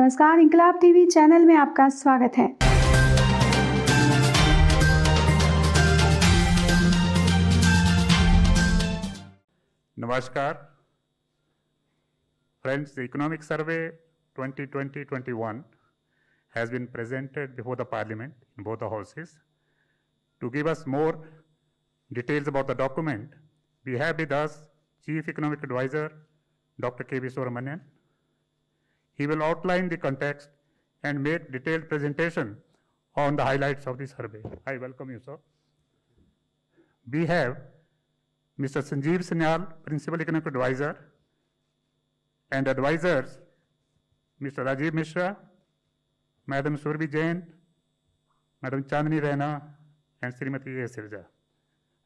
नमस्कार, इंकलाब TV channel में आपका स्वागत है। Namaskar. Friends, the Economic Survey 2020-21 has been presented before the Parliament in both the houses. To give us more details about the document, we have with us Chief Economic Advisor, Dr. K.V. Subramanian. He will outline the context and make detailed presentation on the highlights of the survey. I welcome you, sir. We have Mr. Sanjeev Sanyal, Principal Economic Advisor, and advisors, Mr. Rajiv Mishra, Madam Surabhi Jain, Madam Chandni Raina, and Srimati A. Sirja.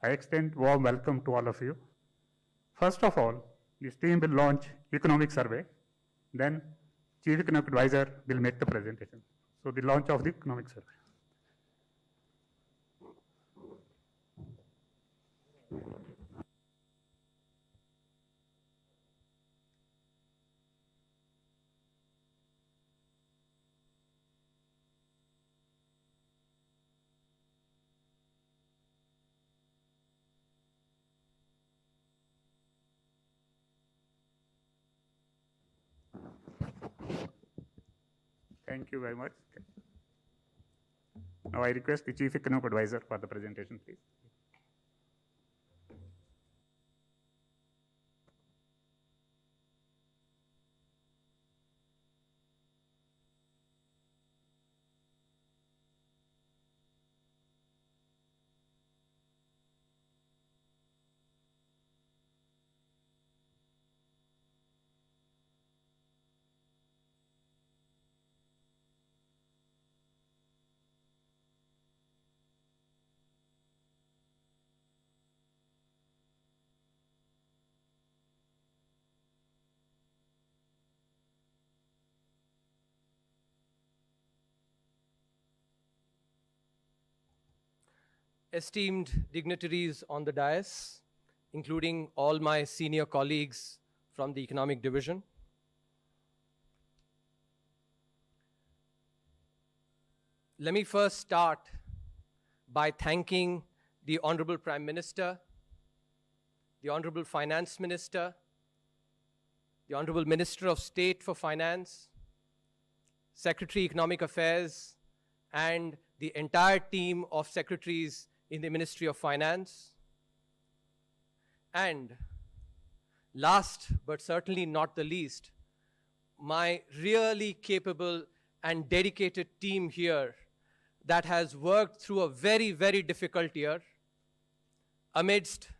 I extend warm welcome to all of you. First of all, this team will launch economic survey, then Chief Economic Advisor will make the presentation. So the launch of the economic survey. Thank you very much. Now I request the Chief Economic Advisor for the presentation, please. Esteemed dignitaries on the dais, including all my senior colleagues from the Economic Division. Let me first start by thanking the Honorable Prime Minister, the Honorable Finance Minister, the Honorable Minister of State for Finance, Secretary Economic Affairs, and the entire team of secretaries in the Ministry of Finance. And last but certainly not the least, my really capable and dedicated team here that has worked through a very, very difficult year amidst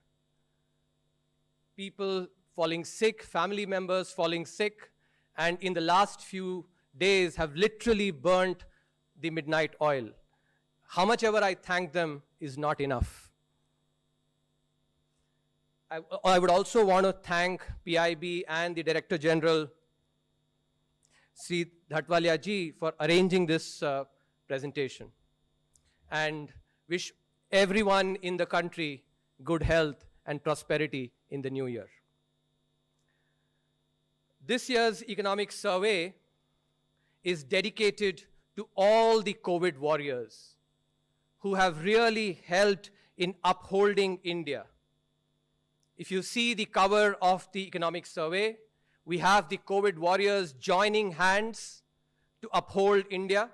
people falling sick, family members falling sick, and in the last few days have literally burnt the midnight oil. How much ever I thank them is not enough. I would also want to thank PIB and the Director General, Sri Dhatwalia ji, for arranging this presentation, and wish everyone in the country good health and prosperity in the new year. This year's economic survey is dedicated to all the COVID warriors who have really helped in upholding India. If you see the cover of the economic survey, we have the COVID warriors joining hands to uphold India.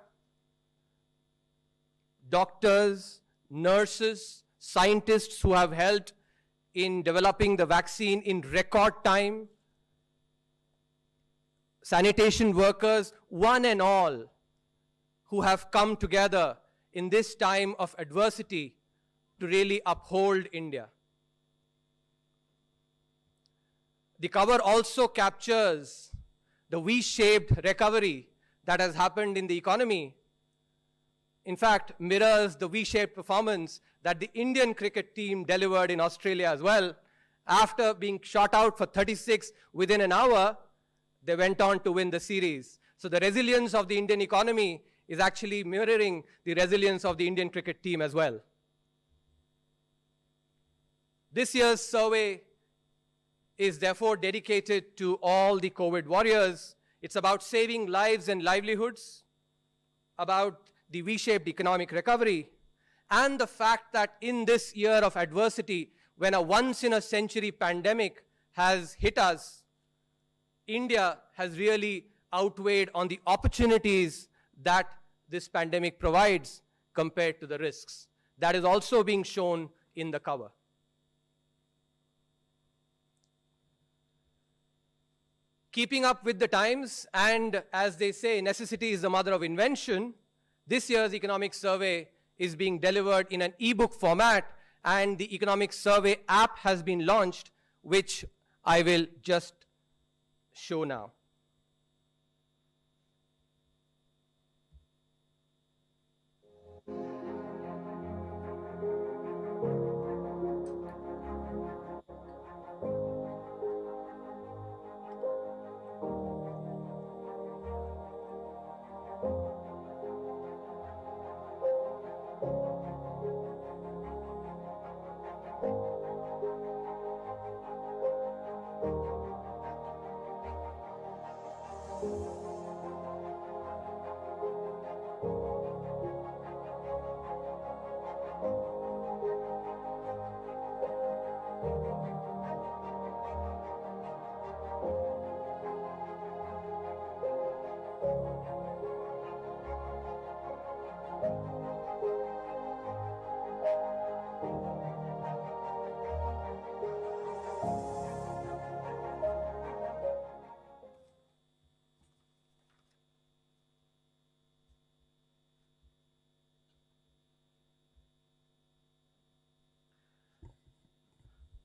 Doctors, nurses, scientists who have helped in developing the vaccine in record time, sanitation workers, one and all, who have come together in this time of adversity to really uphold India. The cover also captures the V-shaped recovery that has happened in the economy. In fact, mirrors the V-shaped performance that the Indian cricket team delivered in Australia as well. After being shot out for 36 within an hour, they went on to win the series. So the resilience of the Indian economy is actually mirroring the resilience of the Indian cricket team as well. This year's survey is therefore dedicated to all the COVID warriors. It's about saving lives and livelihoods, about the V-shaped economic recovery, and the fact that in this year of adversity, when a once-in-a-century pandemic has hit us, India has really outweighed on the opportunities that this pandemic provides compared to the risks. That is also being shown in the cover. Keeping up with the times, and as they say, necessity is the mother of invention, this year's economic survey is being delivered in an e-book format, and the economic survey app has been launched, which I will just show now.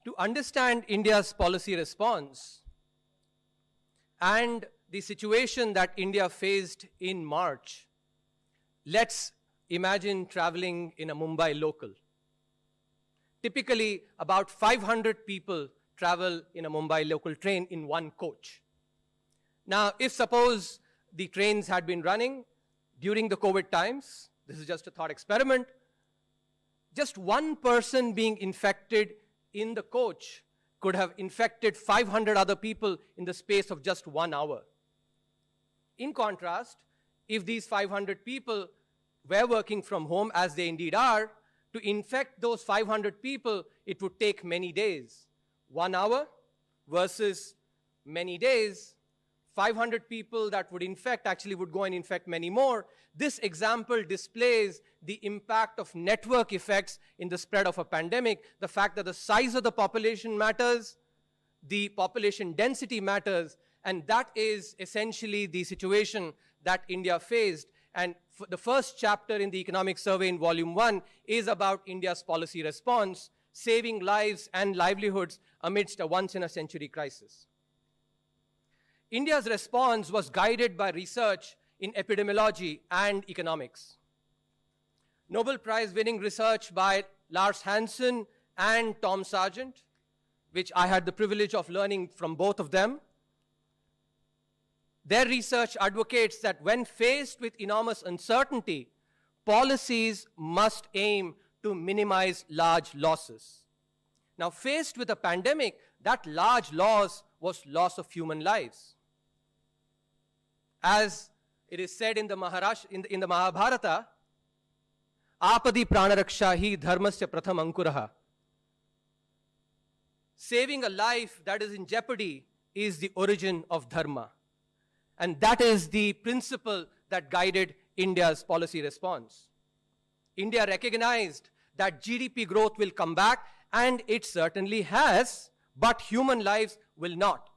To understand India's policy response and the situation that India faced in March, let's imagine traveling in a Mumbai local. Typically, about 500 people travel in a Mumbai local train in one coach. Now, if suppose the trains had been running during the COVID times, this is just a thought experiment, just one person being infected in the coach could have infected 500 other people in the space of just 1 hour. In contrast, if these 500 people were working from home, as they indeed are, to infect those 500 people, it would take many days. 1 hour versus many days, 500 people that would infect actually would go and infect many more. This example displays the impact of network effects in the spread of a pandemic, the fact that the size of the population matters, the population density matters, and that is essentially the situation that India faced. And the first chapter in the economic survey in volume 1 is about India's policy response, saving lives and livelihoods amidst a once-in-a-century crisis. India's response was guided by research in epidemiology and economics. Nobel Prize-winning research by Lars Hansen and Tom Sargent, which I had the privilege of learning from both of them. Their research advocates that when faced with enormous uncertainty, policies must aim to minimize large losses. Now, faced with a pandemic, that large loss was loss of human lives. As it is said in the Mahabharata, Apadi pranaraksha hi dharmasya pratham ankuraha. Saving a life that is in jeopardy is the origin of dharma. And that is the principle that guided India's policy response. India recognized that GDP growth will come back, and it certainly has, but human lives will not.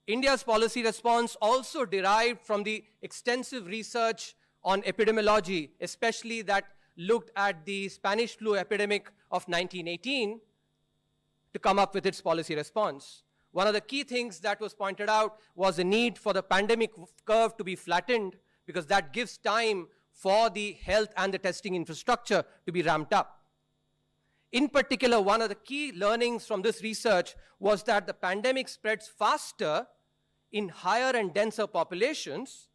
India's policy response also derived from the extensive research on epidemiology, especially that looked at the Spanish flu epidemic of 1918 to come up with its policy response. One of the key things that was pointed out was the need for the pandemic curve to be flattened, because that gives time for the health and the testing infrastructure to be ramped up. In particular, one of the key learnings from this research was that the pandemic spreads faster in higher and denser populations,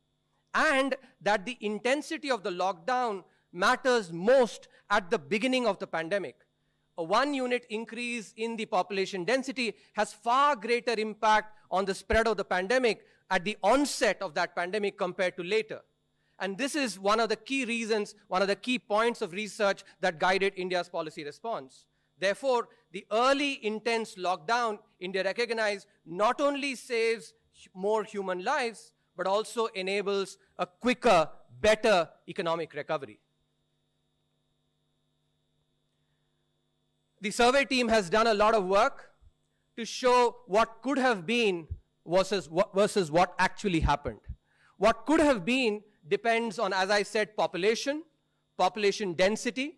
and that the intensity of the lockdown matters most at the beginning of the pandemic. a 1 unit increase in the population density has far greater impact on the spread of the pandemic at the onset of that pandemic compared to later. And this is one of the key reasons, one of the key points of research that guided India's policy response. Therefore, the early intense lockdown, India recognized, not only saves more human lives, but also enables a quicker, better economic recovery. The survey team has done a lot of work to show what could have been versus what actually happened. What could have been depends on, as I said, population density.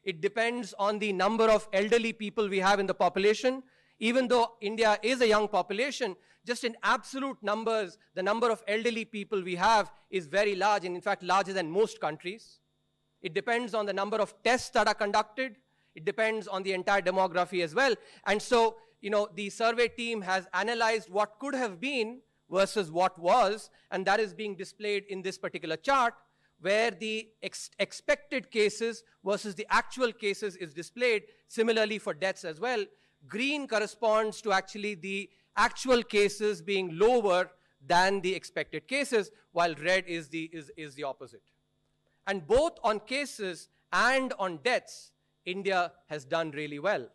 It depends on the number of elderly people we have in the population. Even though India is a young population, just in absolute numbers, the number of elderly people we have is very large, and in fact larger than most countries. It depends on the number of tests that are conducted. It depends on the entire demography as well. And so, the survey team has analyzed what could have been versus what was, and that is being displayed in this particular chart, where the expected cases versus the actual cases is displayed, similarly for deaths as well. Green corresponds to actually the actual cases being lower than the expected cases, while red is the opposite. And both on cases and on deaths, India has done really well.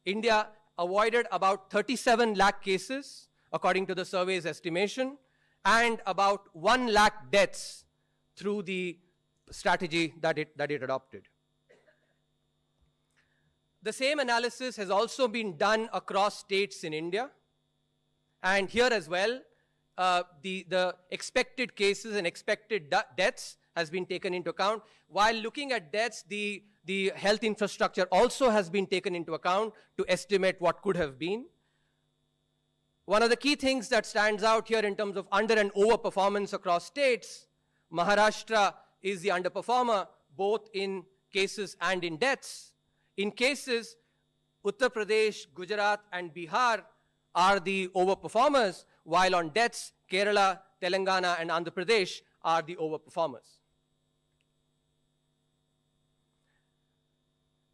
India avoided about 37 lakh cases, according to the survey's estimation, and about 1 lakh deaths through the strategy that it adopted. The same analysis has also been done across states in India. And here as well, the expected cases and expected deaths has been taken into account. While looking at deaths, the health infrastructure also has been taken into account to estimate what could have been. One of the key things that stands out here in terms of under and over performance across states, Maharashtra is the underperformer, both in cases and in deaths. In cases, Uttar Pradesh, Gujarat, and Bihar are the overperformers, while on deaths, Kerala, Telangana, and Andhra Pradesh are the overperformers.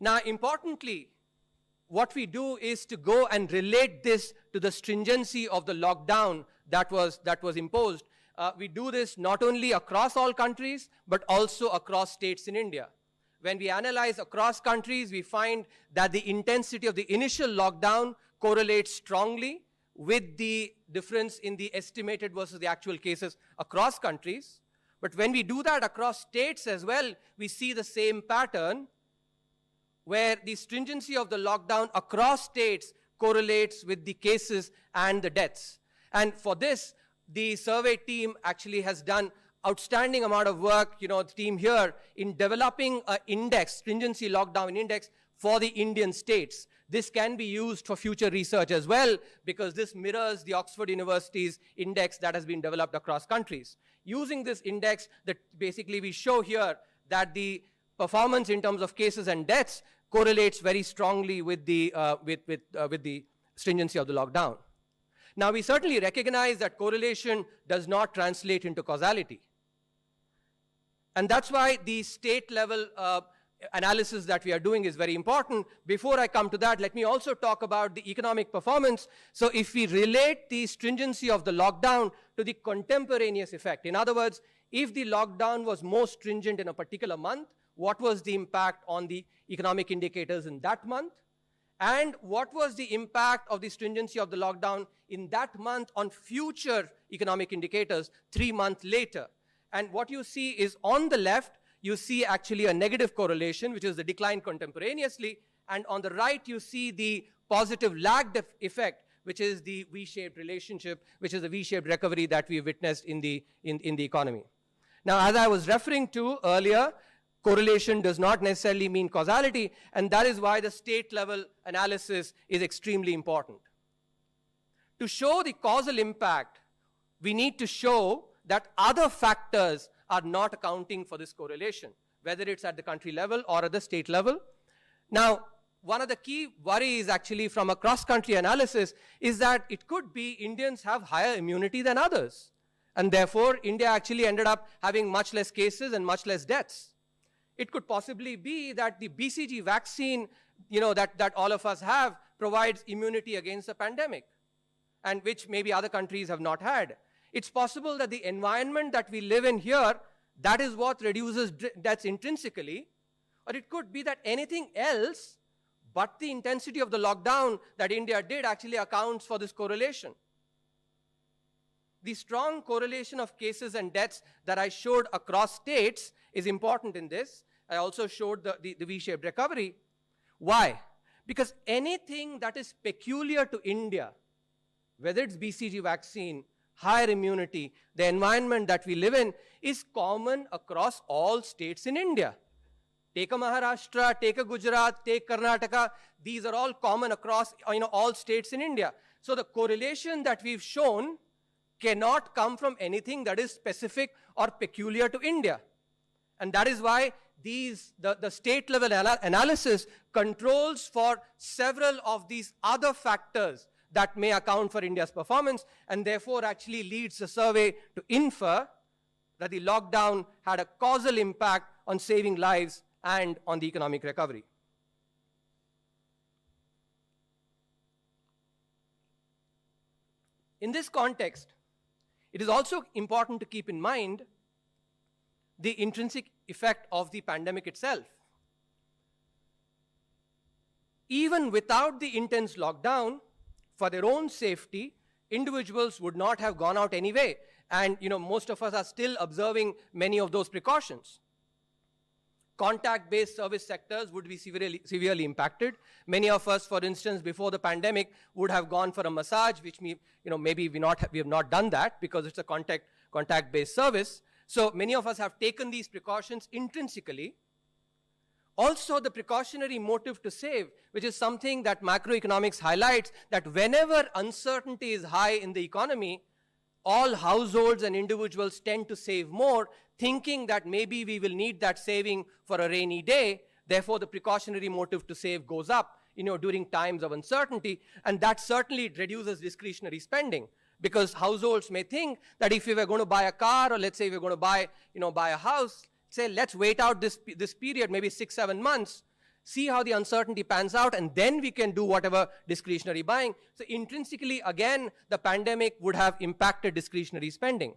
Now, importantly, what we do is to go and relate this to the stringency of the lockdown that was imposed. We do this not only across all countries, but also across states in India. When we analyze across countries, we find that the intensity of the initial lockdown correlates strongly with the difference in the estimated versus the actual cases across countries. But when we do that across states as well, we see the same pattern, where the stringency of the lockdown across states correlates with the cases and the deaths. And for this, the survey team actually has done outstanding amount of work, the team here, in developing an index, stringency lockdown index for the Indian states. This can be used for future research as well, because this mirrors the Oxford University's index that has been developed across countries. Using this index, that basically we show here that the performance in terms of cases and deaths correlates very strongly with the stringency of the lockdown. Now, we certainly recognize that correlation does not translate into causality. And that's why the state level analysis that we are doing is very important. Before I come to that, let me also talk about the economic performance. So if we relate the stringency of the lockdown to the contemporaneous effect, in other words, if the lockdown was more stringent in a particular month, what was the impact on the economic indicators in that month? And what was the impact of the stringency of the lockdown in that month on future economic indicators 3 months later? And what you see is on the left, you see actually a negative correlation, which is the decline contemporaneously. And on the right, you see the positive lagged effect, which is the V-shaped relationship, which is the V-shaped recovery that we witnessed in the economy. Now, as I was referring to earlier, correlation does not necessarily mean causality, and that is why the state-level analysis is extremely important. To show the causal impact, we need to show that other factors are not accounting for this correlation, whether it's at the country level or at the state level. Now, one of the key worries actually from a cross-country analysis is that it could be Indians have higher immunity than others, and therefore India actually ended up having much less cases and much less deaths. It could possibly be that the BCG vaccine that all of us have provides immunity against the pandemic, and which maybe other countries have not had. It's possible that the environment that we live in here, that is what reduces deaths intrinsically, or it could be that anything else but the intensity of the lockdown that India did actually accounts for this correlation. The strong correlation of cases and deaths that I showed across states is important in this. I also showed the V-shaped recovery. Why? Because anything that is peculiar to India, whether it's BCG vaccine, higher immunity, the environment that we live in, is common across all states in India. Take a Maharashtra, take a Gujarat, take Karnataka. These are all common across all states in India. So the correlation that we've shown cannot come from anything that is specific or peculiar to India. And that is why the state level analysis controls for several of these other factors that may account for India's performance, and therefore actually leads the survey to infer that the lockdown had a causal impact on saving lives and on the economic recovery. In this context, it is also important to keep in mind the intrinsic effect of the pandemic itself. Even without the intense lockdown, for their own safety, individuals would not have gone out anyway. And most of us are still observing many of those precautions. Contact-based service sectors would be severely impacted. Many of us, for instance, before the pandemic, would have gone for a massage, which maybe we have not done that because it's a contact-based service. So many of us have taken these precautions intrinsically. Also, the precautionary motive to save, which is something that macroeconomics highlights, that whenever uncertainty is high in the economy, all households and individuals tend to save more, thinking that maybe we will need that saving for a rainy day. Therefore, the precautionary motive to save goes up, during times of uncertainty, and that certainly reduces discretionary spending. Because households may think that if we were going to buy a car, or let's say we're going to buy a house, say, let's wait out this period, maybe 6-7 months, see how the uncertainty pans out, and then we can do whatever discretionary buying. So intrinsically, again, the pandemic would have impacted discretionary spending.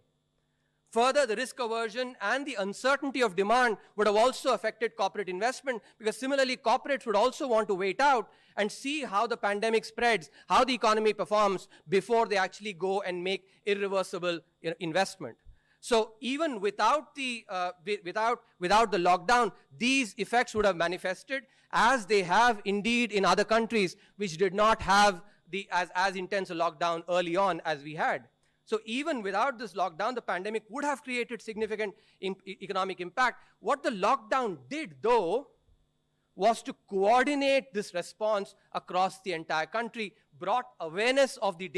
Further, the risk aversion and the uncertainty of demand would have also affected corporate investment, because similarly, corporates would also want to wait out and see how the pandemic spreads, how the economy performs before they actually go and make irreversible investment. So even without the lockdown, these effects would have manifested, as they have indeed in other countries which did not have as intense a lockdown early on as we had. So even without this lockdown, the pandemic would have created significant economic impact. What the lockdown did, though, was to coordinate this response across the entire country, brought awareness of the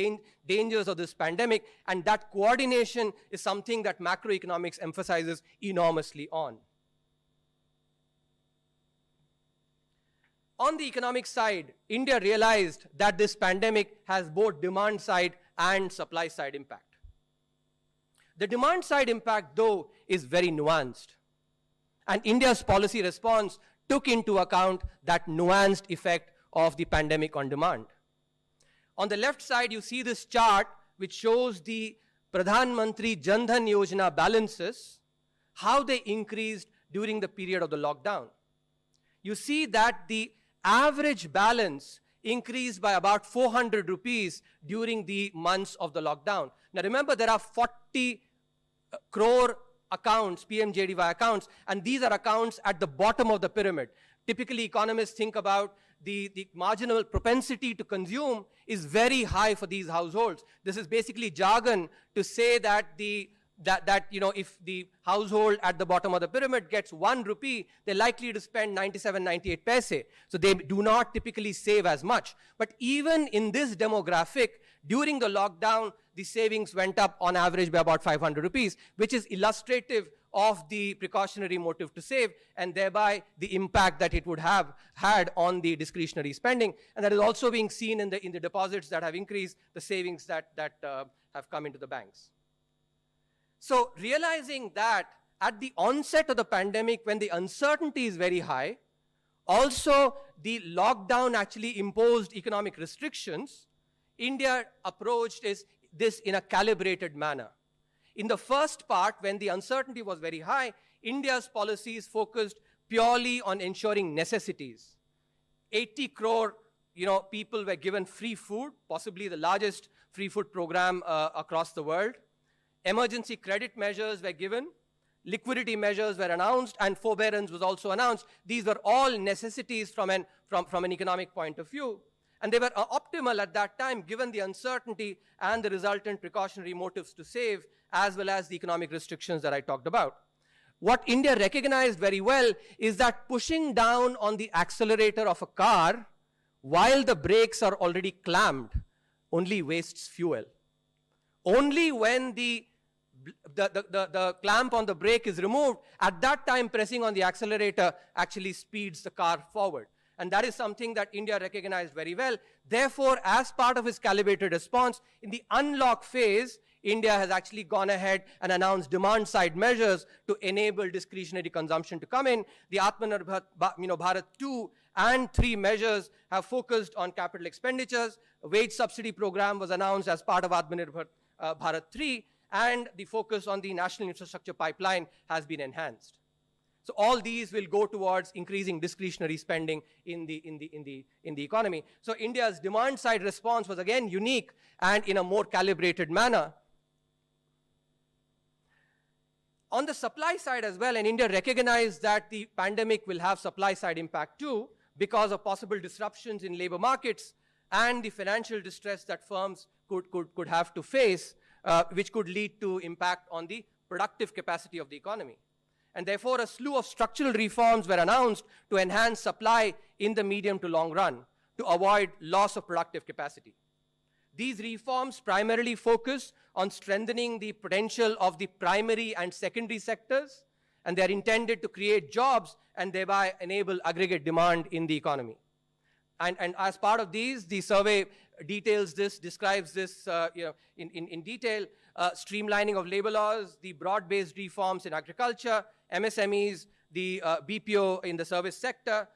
dangers of this pandemic, and that coordination is something that macroeconomics emphasizes enormously on. On the economic side, India realized that this pandemic has both demand side and supply side impact. The demand side impact, though, is very nuanced. And India's policy response took into account that nuanced effect of the pandemic on demand. On the left side, you see this chart which shows the Pradhan Mantri Jan Dhan Yojana balances, how they increased during the period of the lockdown. You see that the average balance increased by about 400 rupees during the months of the lockdown. Now remember, there are 40 crore accounts, PMJDY accounts, and these are accounts at the bottom of the pyramid. Typically, economists think about the marginal propensity to consume is very high for these households. This is basically jargon to say that if the household at the bottom of the pyramid gets 1 rupee, they're likely to spend 97, 98 paise. So they do not typically save as much. But even in this demographic, during the lockdown, the savings went up on average by about 500 rupees, which is illustrative of the precautionary motive to save, and thereby the impact that it would have had on the discretionary spending. And that is also being seen in the deposits that have increased, the savings that have come into the banks. So realizing that at the onset of the pandemic, when the uncertainty is very high, Also, the lockdown actually imposed economic restrictions. India approached this in a calibrated manner. In the first part, when the uncertainty was very high, India's policies focused purely on ensuring necessities. 80 crore people were given free food, possibly the largest free food program across the world. Emergency credit measures were given. Liquidity measures were announced, and forbearance was also announced. These were all necessities from an economic point of view. And they were optimal at that time, given the uncertainty and the resultant precautionary motives to save, as well as the economic restrictions that I talked about. What India recognized very well is that pushing down on the accelerator of a car while the brakes are already clamped only wastes fuel. Only when the clamp on the brake is removed, at that time pressing on the accelerator actually speeds the car forward. And that is something that India recognized very well. Therefore, as part of its calibrated response, in the unlock phase, India has actually gone ahead and announced demand-side measures to enable discretionary consumption to come in. The Atmanirbhar Bharat 2 and 3 measures have focused on capital expenditures. A wage subsidy program was announced as part of Atmanirbhar Bharat 3, and the focus on the national infrastructure pipeline has been enhanced. So all these will go towards increasing discretionary spending in the economy. So India's demand-side response was again unique and in a more calibrated manner. On the supply side as well, and India recognized that the pandemic will have supply-side impact too, because of possible disruptions in labor markets and the financial distress that firms could have to face, which could lead to impact on the productive capacity of the economy. And therefore, a slew of structural reforms were announced to enhance supply in the medium to long run, to avoid loss of productive capacity. These reforms primarily focus on strengthening the potential of the primary and secondary sectors, and they're intended to create jobs and thereby enable aggregate demand in the economy. And as part of these, the survey details this, describes this in detail, streamlining of labor laws, the broad-based reforms in agriculture, MSMEs, the BPO in the service sector,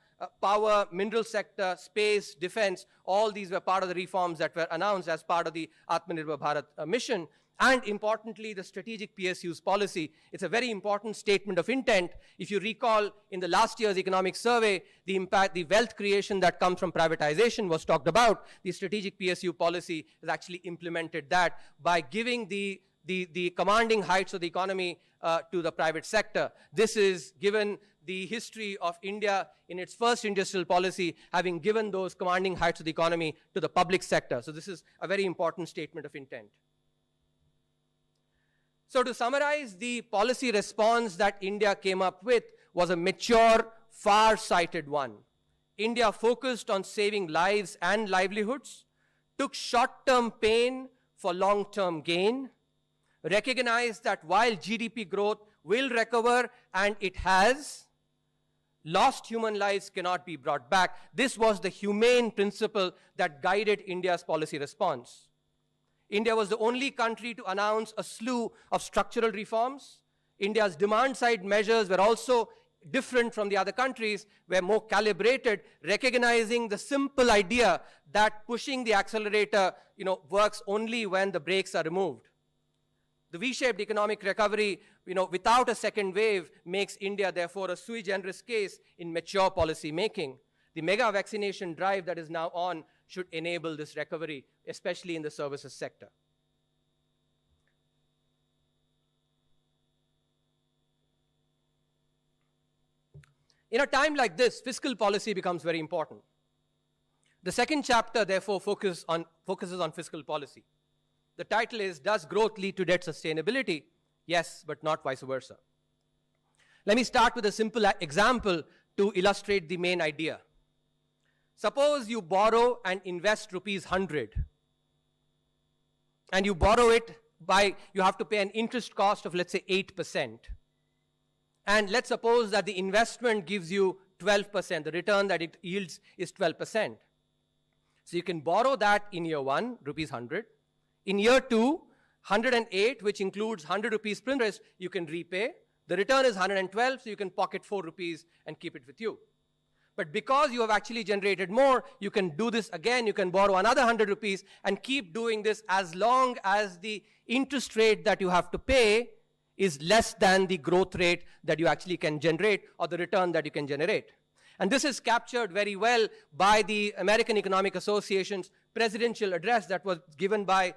power, mineral sector, space, defense, all these were part of the reforms that were announced as part of the Atmanirbhar Bharat mission. And importantly, the strategic PSUs policy. It's a very important statement of intent. If you recall, in the last year's economic survey, the impact, the wealth creation that comes from privatization was talked about. The strategic PSU policy has actually implemented that by giving the commanding heights of the economy to the private sector. This is given the history of India in its first industrial policy, having given those commanding heights of the economy to the public sector. So this is a very important statement of intent. So to summarize, the policy response that India came up with was a mature, far-sighted one. India focused on saving lives and livelihoods, took short-term pain for long-term gain, recognized that while GDP growth will recover, and it has, lost human lives cannot be brought back. This was the humane principle that guided India's policy response. India was the only country to announce a slew of structural reforms. India's demand-side measures were also different from the other countries, were more calibrated, recognizing the simple idea that pushing the accelerator, works only when the brakes are removed. The V-shaped economic recovery, without a second wave, makes India, therefore, a sui generis case in mature policy making. The mega vaccination drive that is now on should enable this recovery, especially in the services sector. In a time like this, fiscal policy becomes very important. The second chapter, therefore, focuses on fiscal policy. The title is, Does Growth Lead to Debt Sustainability? Yes, but not vice versa. Let me start with a simple example to illustrate the main idea. Suppose you borrow and invest rupees 100, and you borrow it you have to pay an interest cost of, let's say, 8%. And let's suppose that the investment gives you 12%. The return that it yields is 12%. So you can borrow that in year 1, rupees 100. In year 2, 108, which includes 100 rupees interest, you can repay. The return is 112, so you can pocket 4 rupees and keep it with you. But because you have actually generated more, you can do this again, you can borrow another 100 rupees and keep doing this as long as the interest rate that you have to pay is less than the growth rate that you actually can generate or the return that you can generate. And this is captured very well by the American Economic Association's presidential address that was given by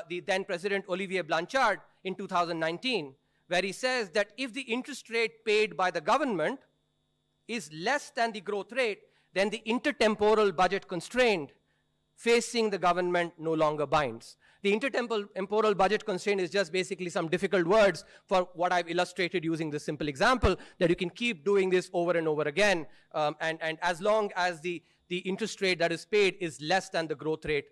the then President Olivier Blanchard in 2019, where he says that if the interest rate paid by the government is less than the growth rate, then the intertemporal budget constraint facing the government no longer binds. The intertemporal budget constraint is just basically some difficult words for what I've illustrated using this simple example, that you can keep doing this over and over again, and as long as the interest rate that is paid is less than the growth rate,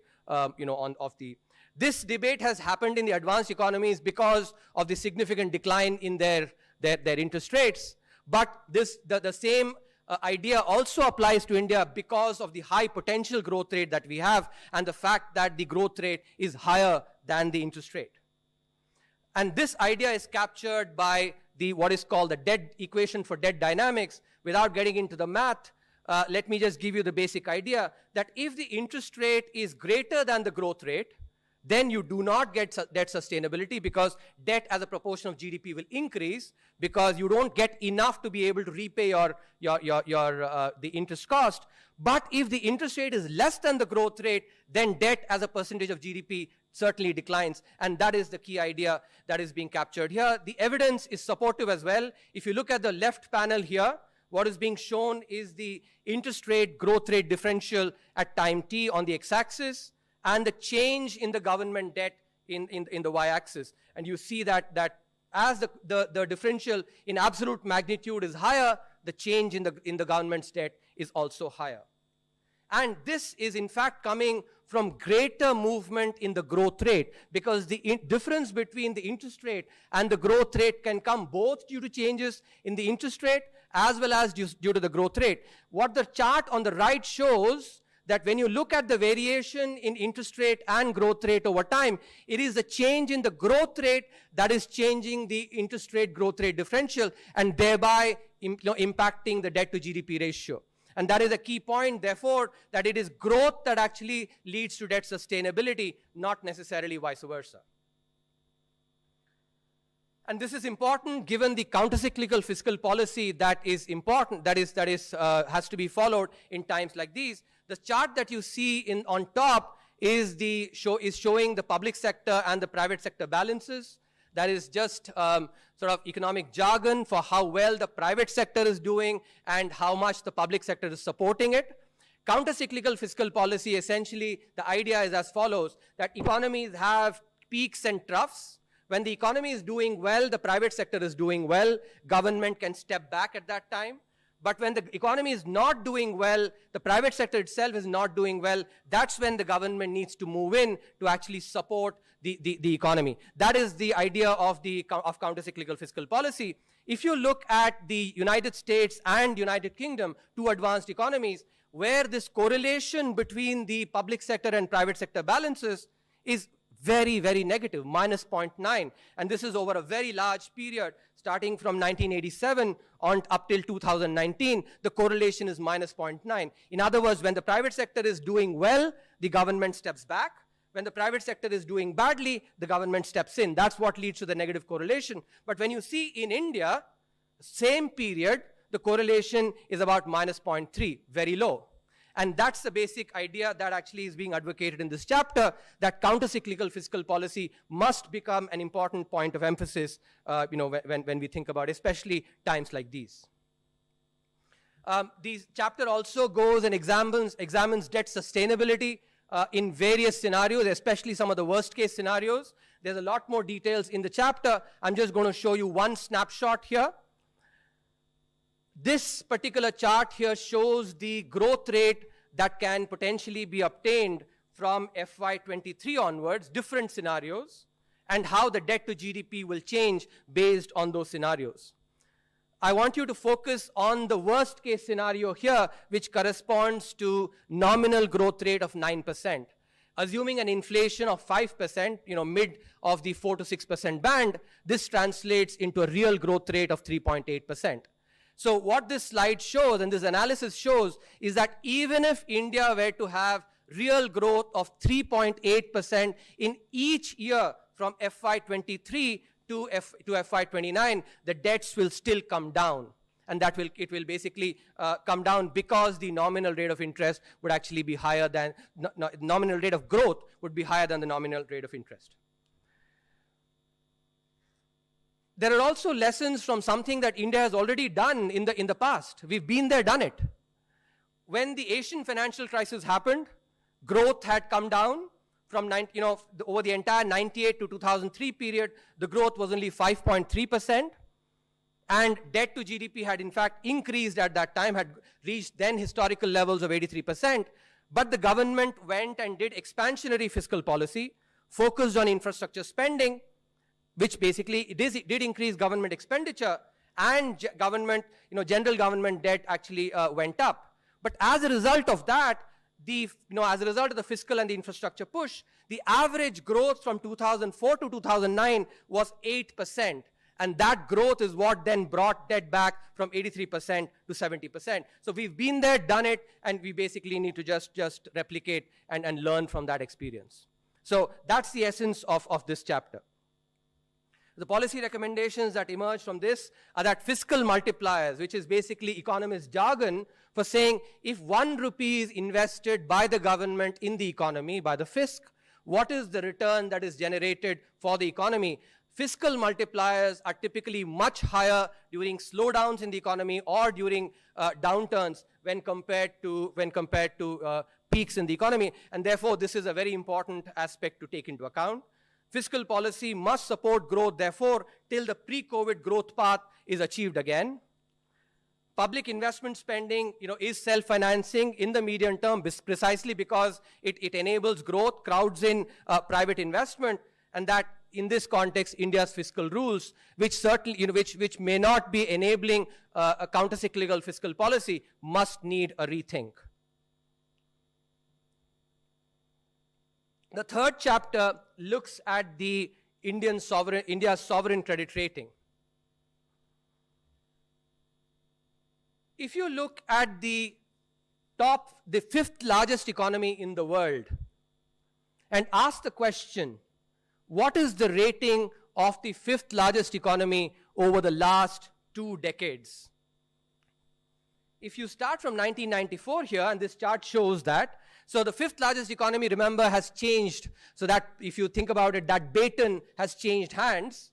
This debate has happened in the advanced economies because of the significant decline in their interest rates, but the same idea also applies to India because of the high potential growth rate that we have and the fact that the growth rate is higher than the interest rate. And this idea is captured by what is called the debt equation for debt dynamics. Without getting into the math, let me just give you the basic idea that if the interest rate is greater than the growth rate, then you do not get debt sustainability because debt as a proportion of GDP will increase because you don't get enough to be able to repay the interest cost. But if the interest rate is less than the growth rate, then debt as a percentage of GDP certainly declines. And that is the key idea that is being captured here. The evidence is supportive as well. If you look at the left panel here, what is being shown is the interest rate growth rate differential at time t on the x-axis, and the change in the government debt in the y-axis. And you see that as the differential in absolute magnitude is higher, the change in the government's debt is also higher. And this is in fact coming from greater movement in the growth rate, because the difference between the interest rate and the growth rate can come both due to changes in the interest rate as well as due to the growth rate. What the chart on the right shows, that when you look at the variation in interest rate and growth rate over time, it is the change in the growth rate that is changing the interest rate growth rate differential and thereby impacting the debt to GDP ratio. And that is a key point, therefore, that it is growth that actually leads to debt sustainability, not necessarily vice versa. And this is important given the countercyclical fiscal policy that is important, that has to be followed in times like these. The chart that you see on top is showing the public sector and the private sector balances. That is just sort of economic jargon for how well the private sector is doing and how much the public sector is supporting it. Countercyclical fiscal policy, essentially, the idea is as follows, that economies have peaks and troughs. When the economy is doing well, the private sector is doing well, government can step back at that time. But when the economy is not doing well, the private sector itself is not doing well, that's when the government needs to move in to actually support the economy. That is the idea of countercyclical fiscal policy. If you look at the United States and United Kingdom, two advanced economies, where this correlation between the public sector and private sector balances is very, very negative, minus 0.9. And this is over a very large period, starting from 1987 on up till 2019, the correlation is minus 0.9. In other words, when the private sector is doing well, the government steps back. When the private sector is doing badly, the government steps in. That's what leads to the negative correlation. But when you see in India, same period, the correlation is about minus 0.3, very low. And that's the basic idea that actually is being advocated in this chapter, that countercyclical fiscal policy must become an important point of emphasis when we think about especially times like these. This chapter also goes and examines debt sustainability in various scenarios, especially some of the worst case scenarios. There's a lot more details in the chapter. I'm just going to show you one snapshot here. This particular chart here shows the growth rate that can potentially be obtained from FY23 onwards, different scenarios, and how the debt to GDP will change based on those scenarios. I want you to focus on the worst case scenario here, which corresponds to nominal growth rate of 9%. Assuming an inflation of 5%, mid of the 4 to 6% band, this translates into a real growth rate of 3.8%. So what this slide shows and this analysis shows is that even if India were to have real growth of 3.8% in each year from FY23 to FY29, the debts will still come down. And it will basically come down because the nominal rate of interest would actually be higher than, nominal rate of growth would be higher than the nominal rate of interest. There are also lessons from something that India has already done in the past. We've been there, done it. When the Asian financial crisis happened, growth had come down from, over the entire 98 to 2003 period, the growth was only 5.3%. And debt to GDP had in fact increased at that time, had reached then historical levels of 83%. But the government went and did expansionary fiscal policy, focused on infrastructure spending, which basically did increase government expenditure, and general government debt actually went up. But as a result of that, as a result of the fiscal and the infrastructure push, the average growth from 2004 to 2009 was 8%. And that growth is what then brought debt back from 83% to 70%. So we've been there, done it, and we basically need to just replicate and learn from that experience. So that's the essence of this chapter. The policy recommendations that emerge from this are that fiscal multipliers, which is basically economist jargon for saying if 1 rupee is invested by the government in the economy, by the fisc, what is the return that is generated for the economy? Fiscal multipliers are typically much higher during slowdowns in the economy or during downturns when compared to peaks in the economy. And therefore, this is a very important aspect to take into account. Fiscal policy must support growth, therefore, till the pre-COVID growth path is achieved again. Public investment spending, is self-financing in the medium term precisely because it enables growth, crowds in private investment, and that in this context, India's fiscal rules, which certainly, which may not be enabling a countercyclical fiscal policy, must need a rethink. The third chapter looks at the India's sovereign credit rating. If you look at the fifth largest economy in the world, and ask the question, what is the rating of the fifth largest economy over the last 2 decades? If you start from 1994 here, and this chart shows that, so the fifth largest economy, remember, has changed. So that, if you think about it, that baton has changed hands.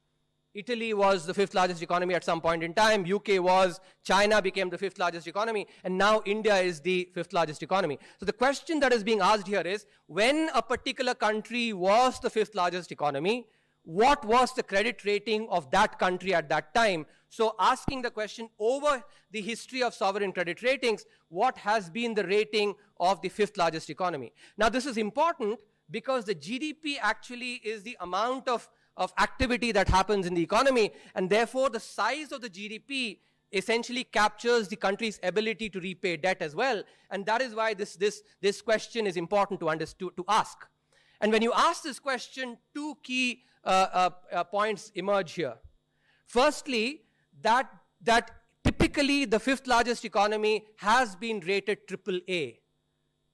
Italy was the fifth largest economy at some point in time. UK was, China became the fifth largest economy, and now India is the fifth largest economy. So the question that is being asked here is, when a particular country was the fifth largest economy, what was the credit rating of that country at that time? So asking the question, over the history of sovereign credit ratings, what has been the rating of the fifth largest economy? Now this is important because the GDP actually is the amount of activity that happens in the economy, and therefore the size of the GDP essentially captures the country's ability to repay debt as well. And that is why this question is important to ask. And when you ask this question, 2 key points emerge here. Firstly, that typically the fifth largest economy has been rated AAA.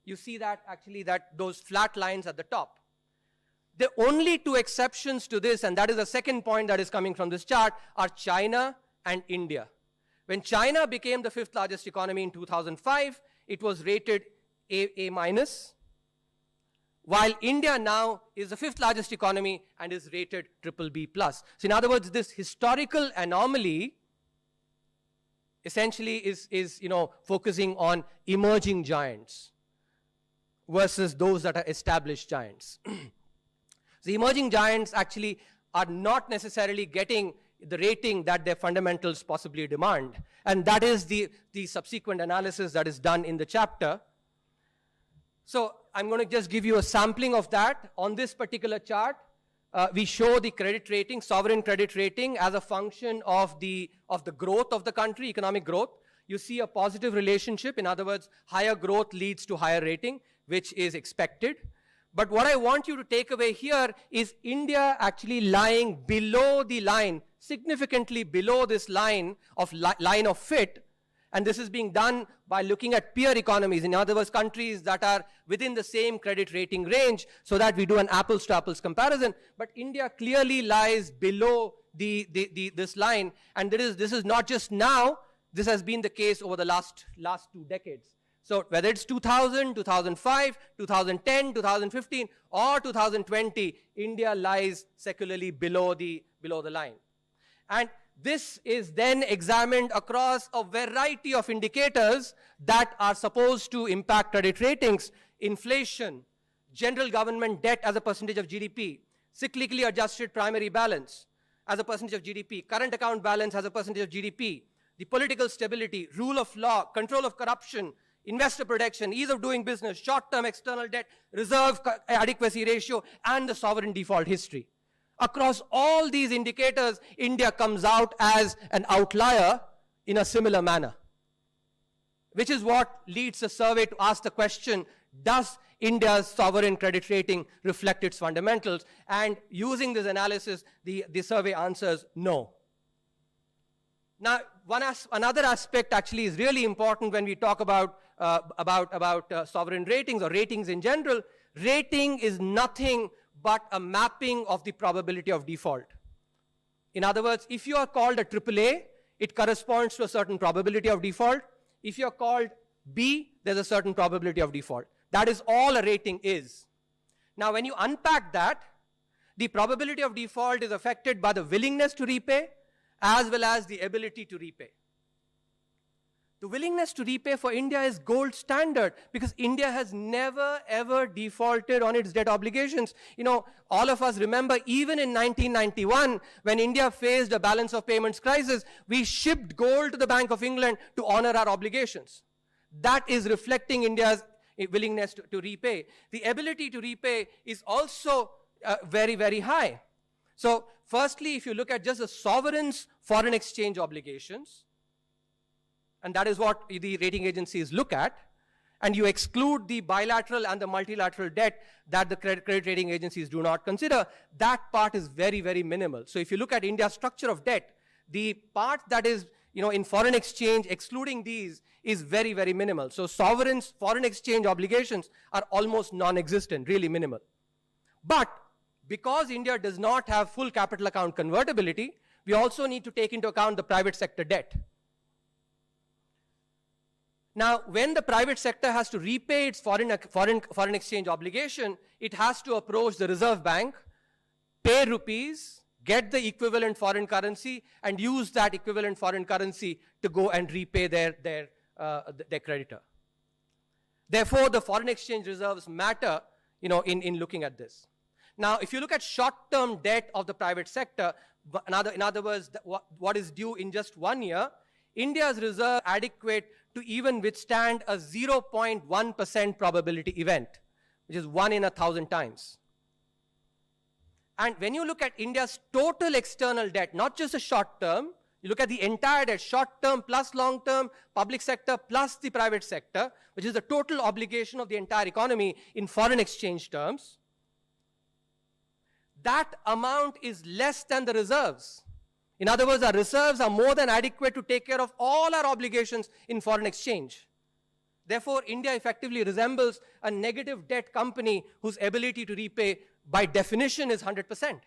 You see that actually, those flat lines at the top. The only 2 exceptions to this, and that is the second point that is coming from this chart, are China and India. When China became the fifth largest economy in 2005, it was rated A-, while India now is the fifth largest economy and is rated BBB+. So in other words, this historical anomaly essentially is focusing on emerging giants versus those that are established giants. The emerging giants actually are not necessarily getting the rating that their fundamentals possibly demand. And that is the subsequent analysis that is done in the chapter. So I'm going to just give you a sampling of that. On this particular chart, we show the credit rating, sovereign credit rating, as a function of the growth of the country, economic growth. You see a positive relationship. In other words, higher growth leads to higher rating, which is expected. But what I want you to take away here is India actually lying below the line significantly below this line of fit. And this is being done by looking at peer economies, in other words, countries that are within the same credit rating range, so that we do an apples to apples comparison. But India clearly lies below this line, and this is not just now, this has been the case over the last 2 decades. So whether it's 2000, 2005, 2010, 2015, or 2020, India lies secularly below the line. And this is then examined across a variety of indicators that are supposed to impact credit ratings: inflation, general government debt as a percentage of GDP, cyclically adjusted primary balance as a percentage of GDP, current account balance as a percentage of GDP, the political stability, rule of law, control of corruption, investor protection, ease of doing business, short-term external debt, reserve adequacy ratio, and the sovereign default history. Across all these indicators, India comes out as an outlier in a similar manner, which is what leads the survey to ask the question, does India's sovereign credit rating reflect its fundamentals? And using this analysis, the survey answers no. Now, another aspect actually is really important when we talk about sovereign ratings or ratings in general. Rating is nothing but a mapping of the probability of default. In other words, if you are called a AAA, it corresponds to a certain probability of default. If you're called B, there's a certain probability of default. That is all a rating is. Now, when you unpack that, the probability of default is affected by the willingness to repay as well as the ability to repay. The willingness to repay for India is gold standard because India has never ever defaulted on its debt obligations. You know, all of us remember even in 1991 when India faced a balance of payments crisis, we shipped gold to the Bank of England to honor our obligations. That is reflecting India's willingness to repay. The ability to repay is also very, very high. So firstly, if you look at just the sovereign's foreign exchange obligations, and that is what the rating agencies look at, and you exclude the bilateral and the multilateral debt that the credit rating agencies do not consider, that part is very, very minimal. So if you look at India's structure of debt, the part that is in foreign exchange, excluding these, is very, very minimal. So sovereigns' foreign exchange obligations are almost non-existent, really minimal. But because India does not have full capital account convertibility, we also need to take into account the private sector debt. Now, when the private sector has to repay its foreign exchange obligation, it has to approach the Reserve Bank, pay rupees, get the equivalent foreign currency, and use that equivalent foreign currency to go and repay their creditor. Therefore, the foreign exchange reserves matter, in looking at this. Now, if you look at short-term debt of the private sector, in other words, what is due in just 1 year, India's reserve adequate to even withstand a 0.1% probability event, which is 1 in 1,000 times. And when you look at India's total external debt, not just the short term, you look at the entire debt, short term plus long term, public sector plus the private sector, which is the total obligation of the entire economy in foreign exchange terms, that amount is less than the reserves. In other words, our reserves are more than adequate to take care of all our obligations in foreign exchange. Therefore, India effectively resembles a negative debt company whose ability to repay, by definition, is 100%.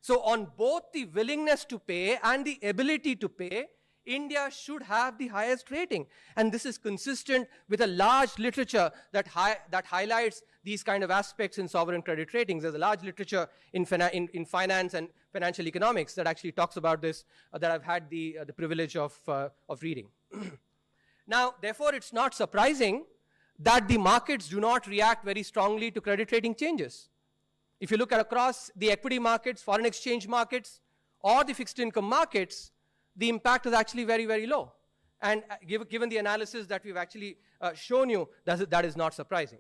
So on both the willingness to pay and the ability to pay, India should have the highest rating. And this is consistent with a large literature that highlights these kind of aspects in sovereign credit ratings. There's a large literature in finance and financial economics that actually talks about this, that I've had the privilege of reading. Now, therefore, it's not surprising that the markets do not react very strongly to credit rating changes. If you look at across the equity markets, foreign exchange markets, or the fixed income markets, the impact is actually very, very low. And given the analysis that we've actually shown you, that is not surprising.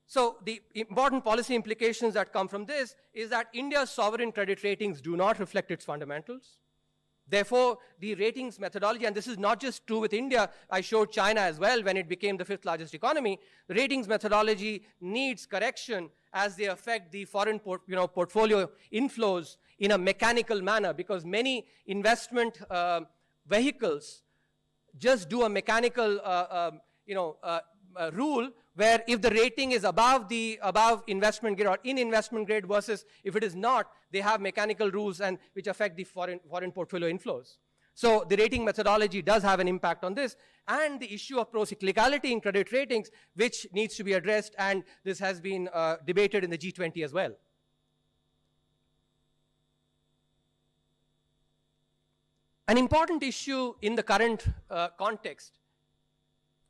So the important policy implications that come from this is that India's sovereign credit ratings do not reflect its fundamentals. Therefore, the ratings methodology, and this is not just true with India, I showed China as well when it became the 5th largest economy, the ratings methodology needs correction as they affect the foreign portfolio inflows in a mechanical manner, because many investment vehicles just do a mechanical rule where if the rating is above investment grade or in investment grade versus if it is not, they have mechanical rules and which affect the foreign portfolio inflows. So the rating methodology does have an impact on this, and the issue of pro-cyclicality in credit ratings, which needs to be addressed, and this has been debated in the G20 as well. An important issue in the current context,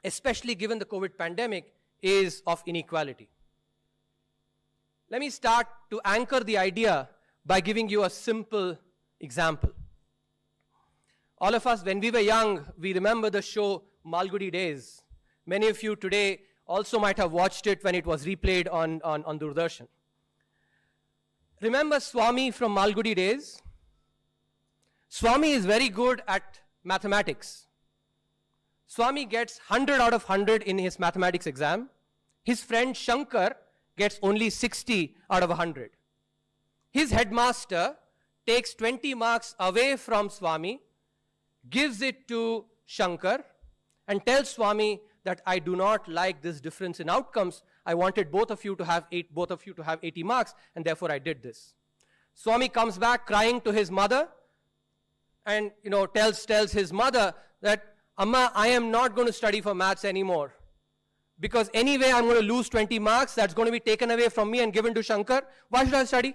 especially given the COVID pandemic, is of inequality. Let me start to anchor the idea by giving you a simple example. All of us, when we were young, we remember the show Malgudi Days. Many of you today also might have watched it when it was replayed on Doordarshan. Remember Swami from Malgudi Days? Swami is very good at mathematics. Swami gets 100 out of 100 in his mathematics exam. His friend Shankar gets only 60 out of 100. His headmaster takes 20 marks away from Swami, gives it to Shankar, and tells Swami that I do not like this difference in outcomes. I wanted both of you to have 80 marks, and therefore I did this. Swami comes back crying to his mother, and tells his mother that, Amma, I am not going to study for maths anymore, because anyway I'm going to lose 20 marks. That's going to be taken away from me and given to Shankar. Why should I study?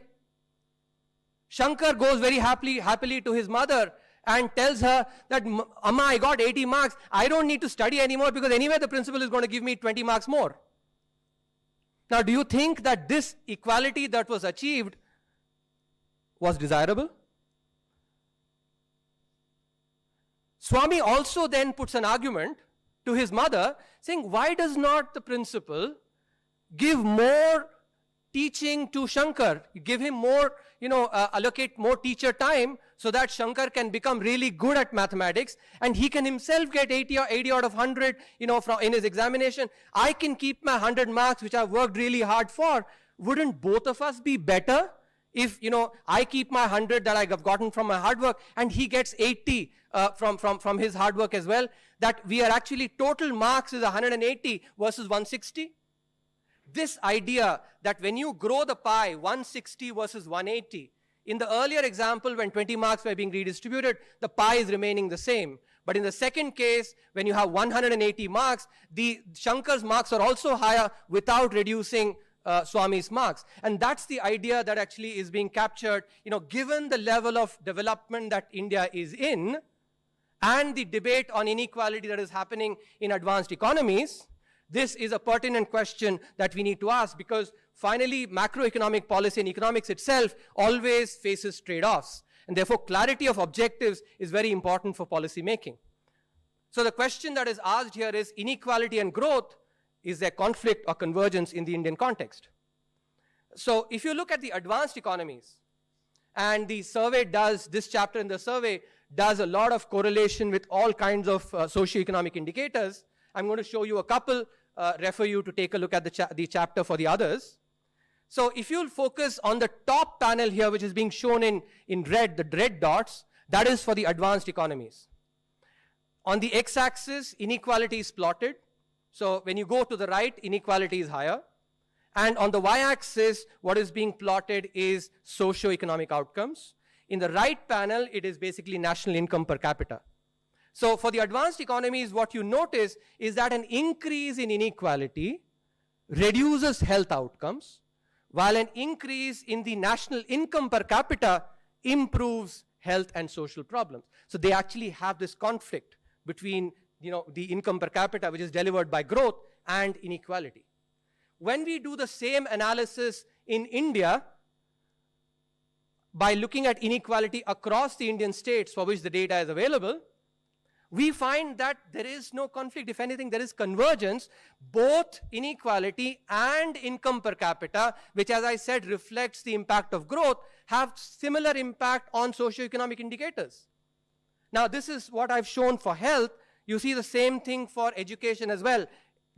Shankar goes very happily to his mother and tells her that, Amma, I got 80 marks. I don't need to study anymore because anyway the principal is going to give me 20 marks more. Now, do you think that this equality that was achieved was desirable? Swami also then puts an argument to his mother saying, why does not the principal give more teaching to Shankar? Give him more, allocate more teacher time so that Shankar can become really good at mathematics and he can himself get 80 out of 100, in his examination. I can keep my 100 marks, which I've worked really hard for. Wouldn't both of us be better if, I keep my 100 that I've gotten from my hard work and he gets 80 from his hard work as well? That we are actually, total marks is 180 versus 160. This idea that when you grow the pie, 160 versus 180, in the earlier example, when 20 marks were being redistributed, the pie is remaining the same. But in the second case, when you have 180 marks, the Shankar's marks are also higher without reducing Swami's marks. And that's the idea that actually is being captured, given the level of development that India is in, and the debate on inequality that is happening in advanced economies. This is a pertinent question that we need to ask, because finally macroeconomic policy and economics itself always faces trade-offs, and therefore clarity of objectives is very important for policy making. So the question that is asked here is, inequality and growth, is there conflict or convergence in the Indian context? So if you look at the advanced economies, and the survey does, this chapter in the survey does a lot of correlation with all kinds of socioeconomic indicators. I'm going to show you a couple, refer you to take a look at the chapter for the others. So if you'll focus on the top panel here, which is being shown in red, the red dots, that is for the advanced economies. On the x-axis, inequality is plotted. So when you go to the right, inequality is higher. And on the y-axis, what is being plotted is socio-economic outcomes. In the right panel, it is basically national income per capita. So for the advanced economies, what you notice is that an increase in inequality reduces health outcomes, while an increase in the national income per capita improves health and social problems. So they actually have this conflict between the income per capita, which is delivered by growth, and inequality. When we do the same analysis in India, by looking at inequality across the Indian states for which the data is available, we find that there is no conflict. If anything, there is convergence. Both inequality and income per capita, which, as I said, reflects the impact of growth, have similar impact on socioeconomic indicators. Now, this is what I've shown for health. You see the same thing for education as well.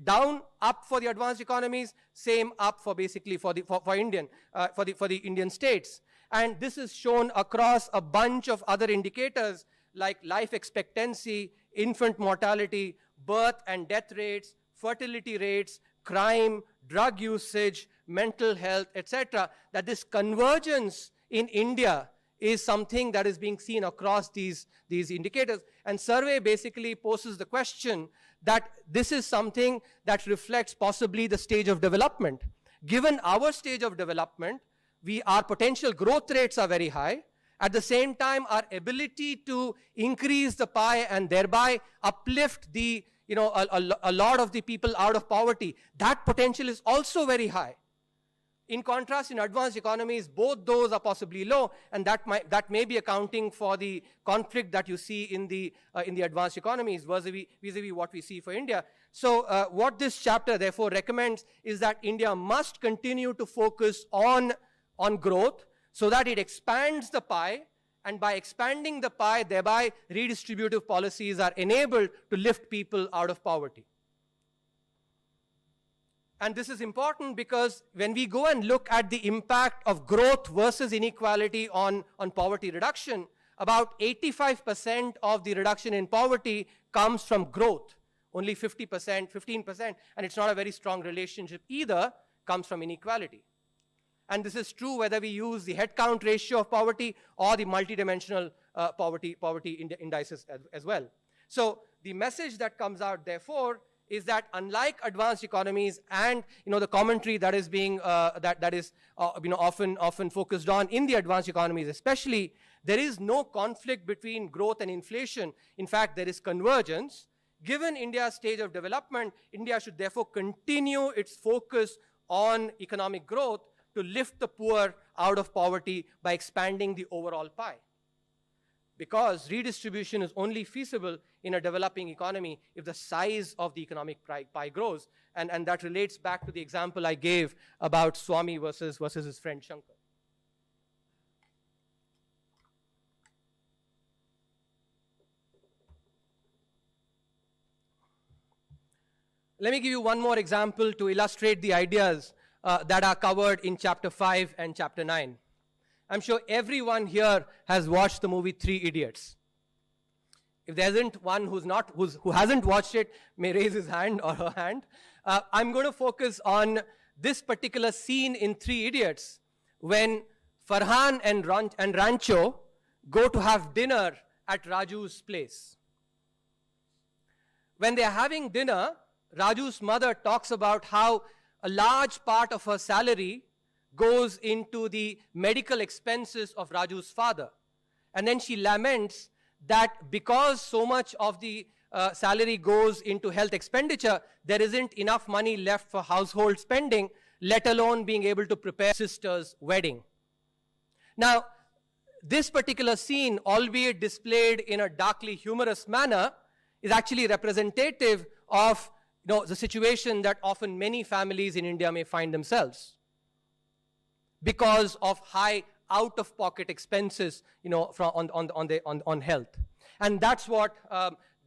Down, up for the advanced economies, same up for basically for the Indian states. And this is shown across a bunch of other indicators like life expectancy, infant mortality, birth and death rates, fertility rates, crime, drug usage, mental health, etc., that this convergence in India is something that is being seen across these indicators. And survey basically poses the question that this is something that reflects possibly the stage of development. Given our stage of development, our potential growth rates are very high. At the same time, our ability to increase the pie and thereby uplift a lot of the people out of poverty, that potential is also very high. In contrast, in advanced economies, both those are possibly low, and that may be accounting for the conflict that you see in the advanced economies vis-a-vis what we see for India. So what this chapter therefore recommends is that India must continue to focus on growth so that it expands the pie, and by expanding the pie, thereby redistributive policies are enabled to lift people out of poverty. And this is important because when we go and look at the impact of growth versus inequality on poverty reduction, about 85% of the reduction in poverty comes from growth. Only 50%, 15%, and it's not a very strong relationship either, comes from inequality. And this is true whether we use the headcount ratio of poverty or the multidimensional poverty indices as well. So the message that comes out, therefore, is that unlike advanced economies and the commentary that is being often focused on in the advanced economies especially, there is no conflict between growth and inflation. In fact, there is convergence. Given India's stage of development, India should therefore continue its focus on economic growth to lift the poor out of poverty by expanding the overall pie. Because redistribution is only feasible in a developing economy if the size of the economic pie grows. And that relates back to the example I gave about Swami versus his friend Shankar. Let me give you one more example to illustrate the ideas that are covered in Chapter 5 and Chapter 9. I'm sure everyone here has watched the movie Three Idiots. If there isn't one who hasn't watched it, may raise his hand or her hand. I'm going to focus on this particular scene in Three Idiots when Farhan and Rancho go to have dinner at Raju's place. When they're having dinner, Raju's mother talks about how a large part of her salary goes into the medical expenses of Raju's father. And then she laments that because so much of the salary goes into health expenditure, there isn't enough money left for household spending, let alone being able to prepare sister's wedding. Now, this particular scene, albeit displayed in a darkly humorous manner, is actually representative of the situation that often many families in India may find themselves because of high out-of-pocket expenses, on health. And that's what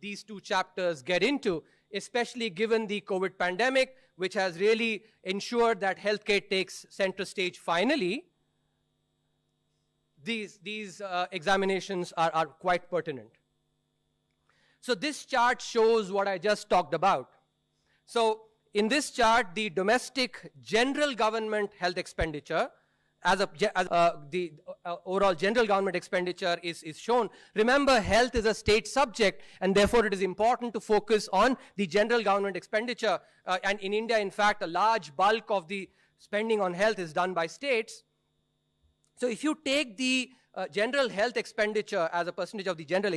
these two chapters get into, especially given the COVID pandemic, which has really ensured that healthcare takes center stage finally. These examinations are quite pertinent. So this chart shows what I just talked about. So in this chart, the domestic general government health expenditure, the overall general government expenditure is shown. Remember, health is a state subject, and therefore it is important to focus on the general government expenditure. And in India, in fact, a large bulk of the spending on health is done by states. So if you take the general health expenditure as a percentage of the general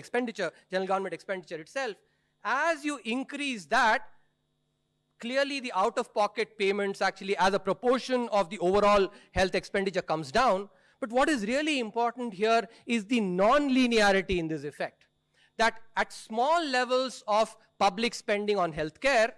government expenditure itself, as you increase that, clearly the out-of-pocket payments actually as a proportion of the overall health expenditure comes down. But what is really important here is the non-linearity in this effect. That at small levels of public spending on healthcare,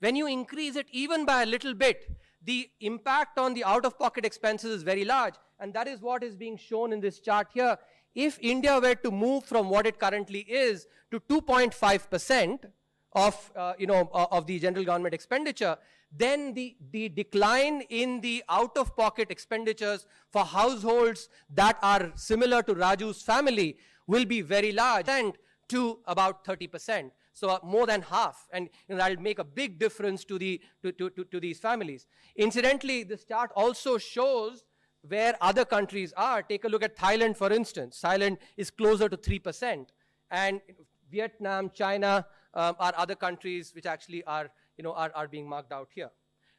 when you increase it even by a little bit, the impact on the out-of-pocket expenses is very large. And that is what is being shown in this chart here. If India were to move from what it currently is to 2.5%, of the general government expenditure, then the decline in the out-of-pocket expenditures for households that are similar to Raju's family will be very large, and to about 30%. So more than half, and that'll make a big difference to these families. Incidentally, this chart also shows where other countries are. Take a look at Thailand, for instance. Thailand is closer to 3%, and Vietnam, China are other countries which actually are being marked out here.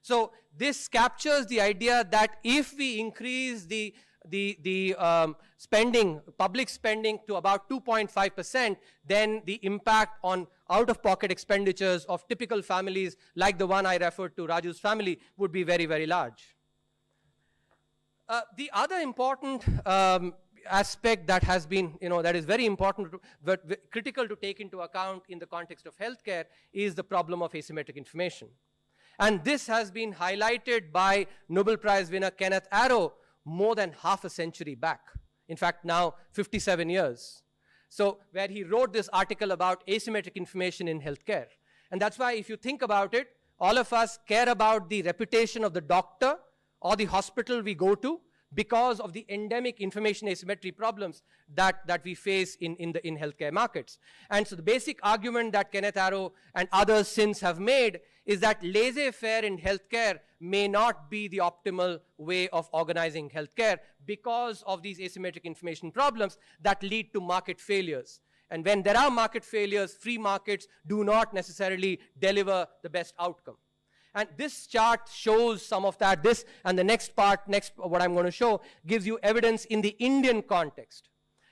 So this captures the idea that if we increase the spending, public spending, to about 2.5%, then the impact on out-of-pocket expenditures of typical families like the one I referred to, Raju's family, would be very, very large. The other important aspect that has been, that is very important, but critical to take into account in the context of healthcare is the problem of asymmetric information. And this has been highlighted by Nobel Prize winner Kenneth Arrow more than half a century back. In fact, now 57 years. So where he wrote this article about asymmetric information in healthcare. And that's why if you think about it, all of us care about the reputation of the doctor or the hospital we go to because of the endemic information asymmetry problems that we face in healthcare markets. And so the basic argument that Kenneth Arrow and others since have made is that laissez-faire in healthcare may not be the optimal way of organizing healthcare because of these asymmetric information problems that lead to market failures. And when there are market failures, free markets do not necessarily deliver the best outcome. And this chart shows some of that. This and the next part, what I'm going to show, gives you evidence in the Indian context.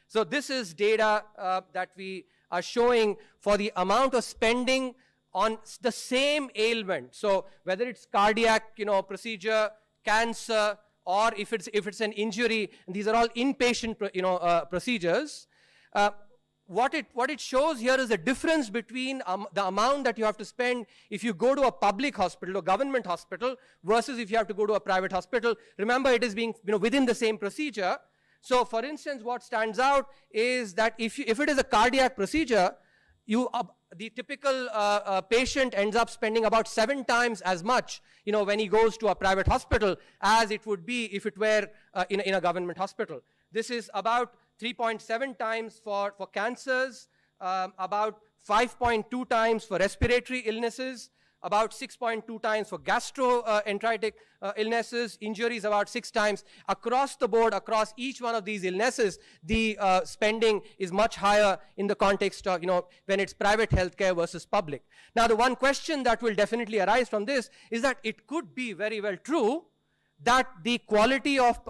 So this is data that we are showing for the amount of spending on the same ailment. So whether it's cardiac, procedure, cancer, or if it's an injury, and these are all inpatient, procedures. What it shows here is the difference between the amount that you have to spend if you go to a public hospital or government hospital versus if you have to go to a private hospital. Remember, it is being within the same procedure. So, for instance, what stands out is that if it is a cardiac procedure, the typical patient ends up spending about 7 times as much, when he goes to a private hospital as it would be if it were in a government hospital. This is about 3.7 times for cancers, about 5.2 times for respiratory illnesses, about 6.2 times for gastroenteritic illnesses, injuries about 6 times. Across the board, across each one of these illnesses, the spending is much higher in the context of, when it's private healthcare versus public. Now, the one question that will definitely arise from this is that it could be very well true that the quality of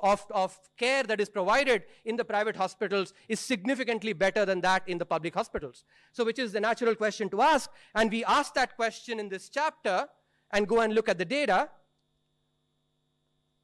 care that is provided in the private hospitals is significantly better than that in the public hospitals. So which is the natural question to ask, and we ask that question in this chapter and go and look at the data.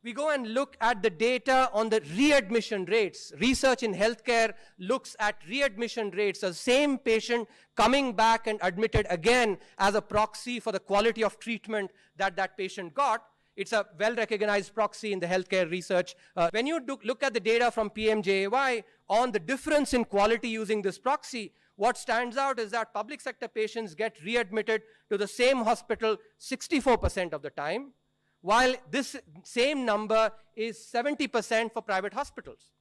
We go and look at the data on the readmission rates. Research in healthcare looks at readmission rates, the same patient coming back and admitted again as a proxy for the quality of treatment that patient got. It's a well-recognized proxy in the healthcare research. When you look at the data from PMJAY on the difference in quality using this proxy, what stands out is that public sector patients get readmitted to the same hospital 64% of the time, while this same number is 70% for private hospitals.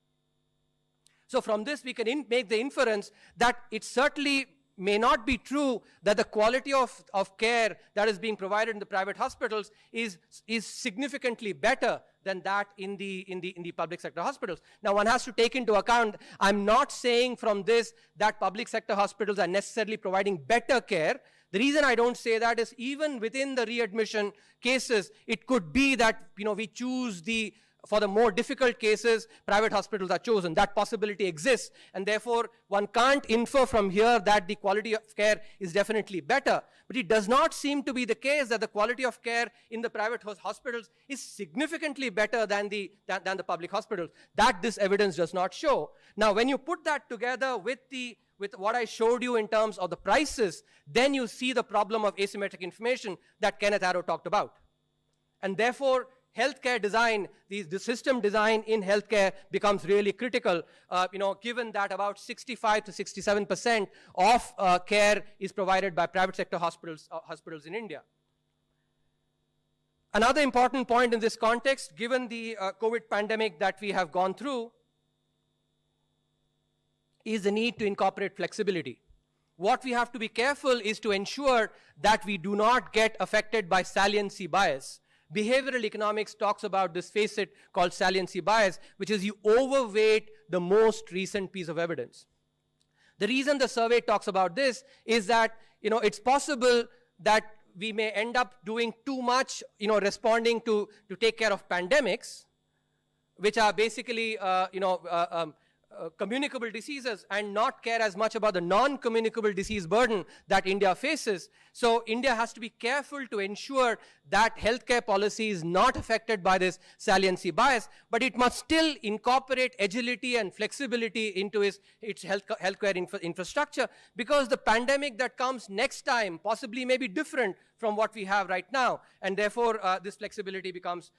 So from this, we can make the inference that it certainly may not be true that the quality of care that is being provided in the private hospitals is significantly better than that in the public sector hospitals. Now, one has to take into account, I'm not saying from this that public sector hospitals are necessarily providing better care. The reason I don't say that is even within the readmission cases, it could be that we choose for the more difficult cases, private hospitals are chosen. That possibility exists, and therefore one can't infer from here that the quality of care is definitely better. But it does not seem to be the case that the quality of care in the private hospitals is significantly better than the public hospitals. That this evidence does not show. Now, when you put that together with what I showed you in terms of the prices, then you see the problem of asymmetric information that Kenneth Arrow talked about. And therefore, healthcare design, the system design in healthcare becomes really critical, given that about 65 to 67% of care is provided by private sector hospitals in India. Another important point in this context, given the COVID pandemic that we have gone through, is the need to incorporate flexibility. What we have to be careful is to ensure that we do not get affected by saliency bias. Behavioral economics talks about this facet called saliency bias, which is you overweight the most recent piece of evidence. The reason the survey talks about this is that, it's possible that we may end up doing too much, responding to take care of pandemics, which are basically, communicable diseases, and not care as much about the non-communicable disease burden that India faces. So India has to be careful to ensure that healthcare policy is not affected by this saliency bias, but it must still incorporate agility and flexibility into its healthcare infrastructure, because the pandemic that comes next time possibly may be different from what we have right now, and therefore this flexibility becomes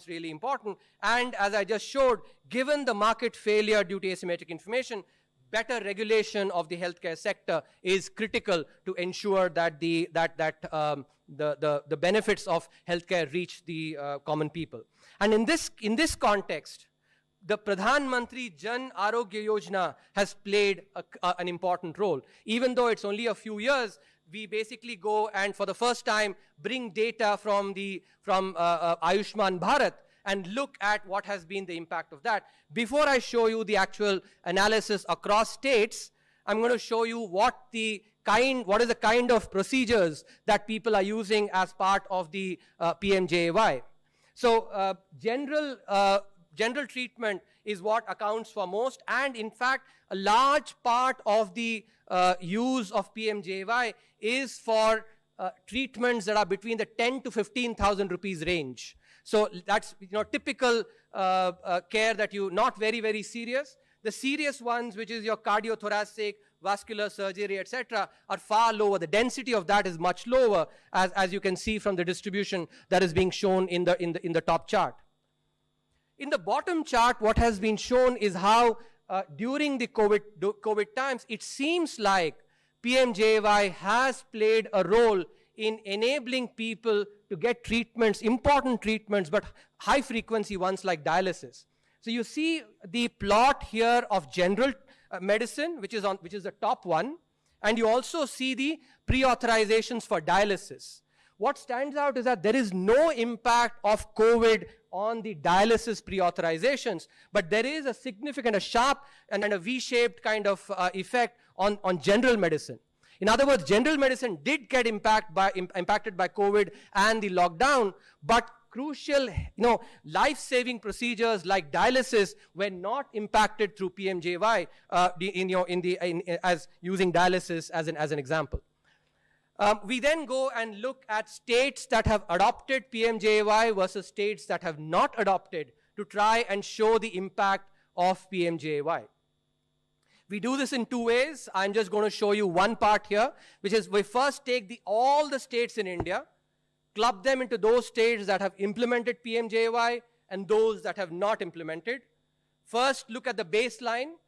really important. And as I just showed, given the market failure due to asymmetric information, better regulation of the healthcare sector is critical to ensure that the benefits of healthcare reach the common people. And in this context, the Pradhan Mantri Jan Arogya Yojana has played an important role. Even though it's only a few years, we basically go and for the first time bring data from Ayushman Bharat and look at what has been the impact of that. Before I show you the actual analysis across states, I'm going to show you what is the kind of procedures that people are using as part of the PMJAY. So general treatment is what accounts for most, and in fact, a large part of the use of PMJAY is for treatments that are between the 10 to 15,000 rupees range. So that's typical care that not very, very serious. The serious ones, which is your cardiothoracic, vascular surgery, etc., are far lower. The density of that is much lower, as you can see from the distribution that is being shown in the top chart. In the bottom chart, what has been shown is how during the COVID times, it seems like PMJAY has played a role in enabling people to get treatments, important treatments, but high frequency ones like dialysis. So you see the plot here of general medicine, which is the top one, and you also see the pre-authorizations for dialysis. What stands out is that there is no impact of COVID on the dialysis pre-authorizations, but there is a significant, a sharp and a V-shaped kind of effect on general medicine. In other words, general medicine did get impacted by COVID and the lockdown, but crucial, life-saving procedures like dialysis were not impacted through PMJAY, as using dialysis as an example. We then go and look at states that have adopted PMJAY versus states that have not adopted to try and show the impact of PMJAY. We do this in two ways. I'm just going to show you one part here, which is we first take all the states in India, club them into those states that have implemented PMJAY and those that have not implemented. First, look at the baseline,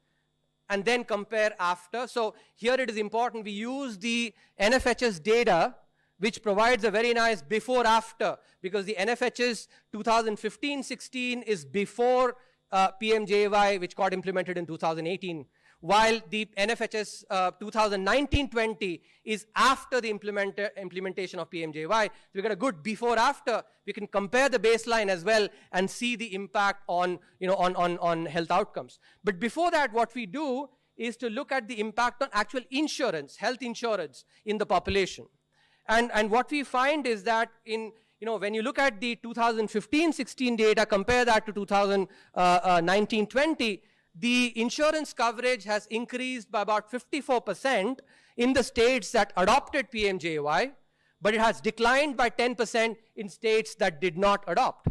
and then compare after. So here it is important we use the NFHS data, which provides a very nice before-after, because the NFHS 2015-16 is before PMJAY, which got implemented in 2018, while the NFHS 2019-20 is after the implementation of PMJAY. So we get a good before-after. We can compare the baseline as well and see the impact on health outcomes. But before that, what we do is to look at the impact on actual insurance, health insurance in the population. And what we find is that when you look at the 2015-16 data, compare that to 2019-20, the insurance coverage has increased by about 54% in the states that adopted PMJAY, but it has declined by 10% in states that did not adopt.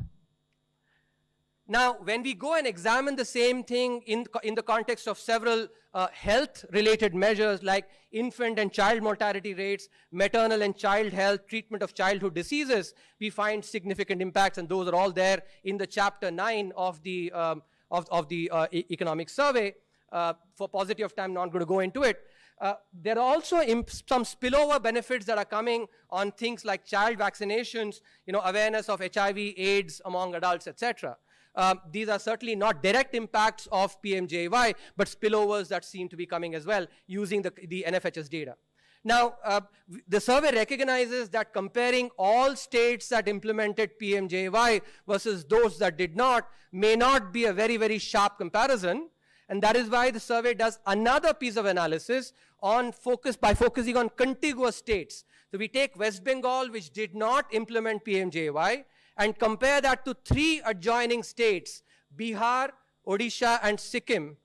Now, when we go and examine the same thing in the context of several health-related measures like infant and child mortality rates, maternal and child health, treatment of childhood diseases, we find significant impacts, and those are all there in the chapter 9 of the economic survey. For paucity of time, not going to go into it. There are also some spillover benefits that are coming on things like child vaccinations, awareness of HIV, AIDS among adults, etc. These are certainly not direct impacts of PMJAY, but spillovers that seem to be coming as well using the NFHS data. Now, the survey recognizes that comparing all states that implemented PMJAY versus those that did not may not be a very, very sharp comparison. And that is why the survey does another piece of analysis by focusing on contiguous states. So we take West Bengal, which did not implement PMJAY, and compare that to 3 adjoining states, Bihar, Odisha, and Sikkim,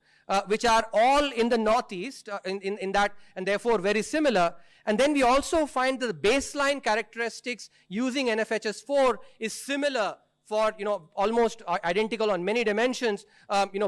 which are all in the northeast, in that, and therefore very similar. And then we also find that the baseline characteristics using NFHS 4 is similar for, almost identical on many dimensions,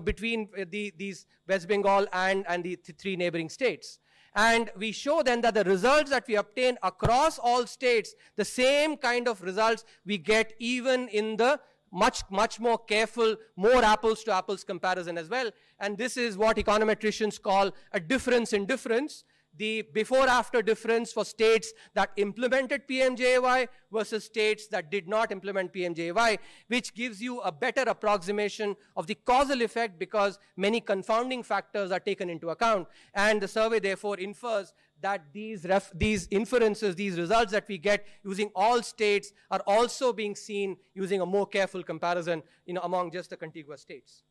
between these West Bengal and the 3 neighboring states. And we show then that the results that we obtain across all states, the same kind of results we get even in the much more careful, more apples to apples comparison as well. And this is what econometricians call a difference in difference. The before-after difference for states that implemented PMJAY versus states that did not implement PMJAY, which gives you a better approximation of the causal effect because many confounding factors are taken into account. And the survey therefore infers that these inferences, these results that we get using all states are also being seen using a more careful comparison among just the contiguous states.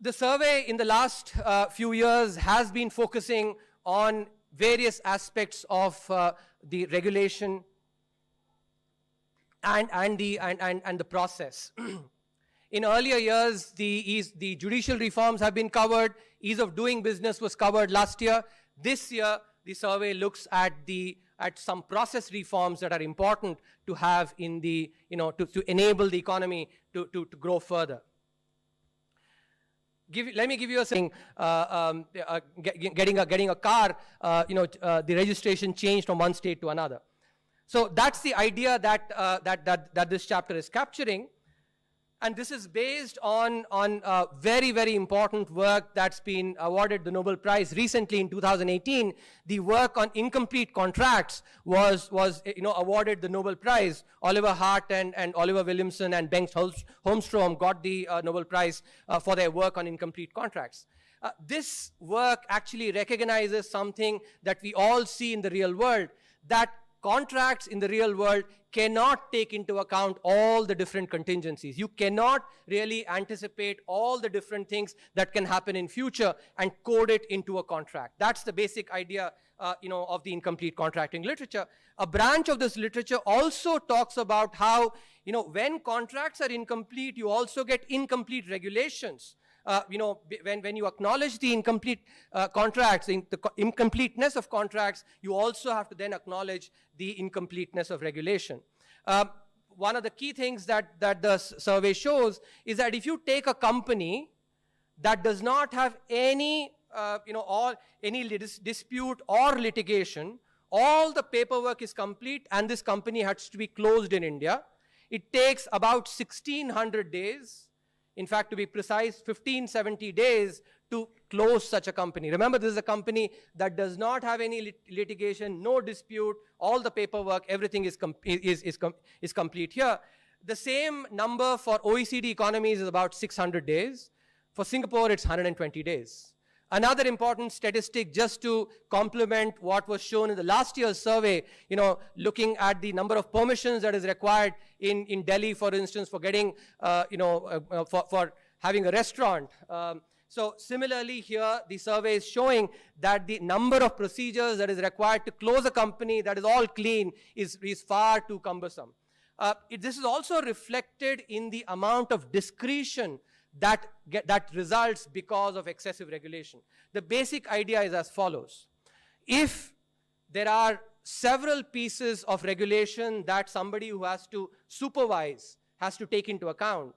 The survey in the last few years has been focusing on various aspects of the regulation and the process. In earlier years, the judicial reforms have been covered. Ease of doing business was covered last year. This year, the survey looks at some process reforms that are important to have in the, to enable the economy to grow further. Let me give you a thing. Getting a car, the registration changed from one state to another. So that's the idea that this chapter is capturing. And this is based on very, very important work that's been awarded the Nobel Prize recently in 2018. The work on incomplete contracts was awarded the Nobel Prize. Oliver Hart and Oliver Williamson and Bengt Holmstrom got the Nobel Prize for their work on incomplete contracts. This work actually recognizes something that we all see in the real world, that contracts in the real world cannot take into account all the different contingencies. You cannot really anticipate all the different things that can happen in future and code it into a contract. That's the basic idea of the incomplete contracting literature. A branch of this literature also talks about how, when contracts are incomplete, you also get incomplete regulations. When you acknowledge the incomplete contracts, the incompleteness of contracts, you also have to then acknowledge the incompleteness of regulation. One of the key things that the survey shows is that if you take a company that does not have any dispute or litigation, all the paperwork is complete and this company has to be closed in India, it takes about 1,600 days. In fact, to be precise, 1570 days to close such a company. Remember, this is a company that does not have any litigation, no dispute, all the paperwork, everything is complete here. The same number for OECD economies is about 600 days. For Singapore, it's 120 days. Another important statistic, just to complement what was shown in the last year's survey, looking at the number of permissions that is required in Delhi, for instance, for getting, for having a restaurant. So similarly here, the survey is showing that the number of procedures that is required to close a company that is all clean is far too cumbersome. This is also reflected in the amount of discretion that results because of excessive regulation. The basic idea is as follows. If there are several pieces of regulation that somebody who has to supervise has to take into account,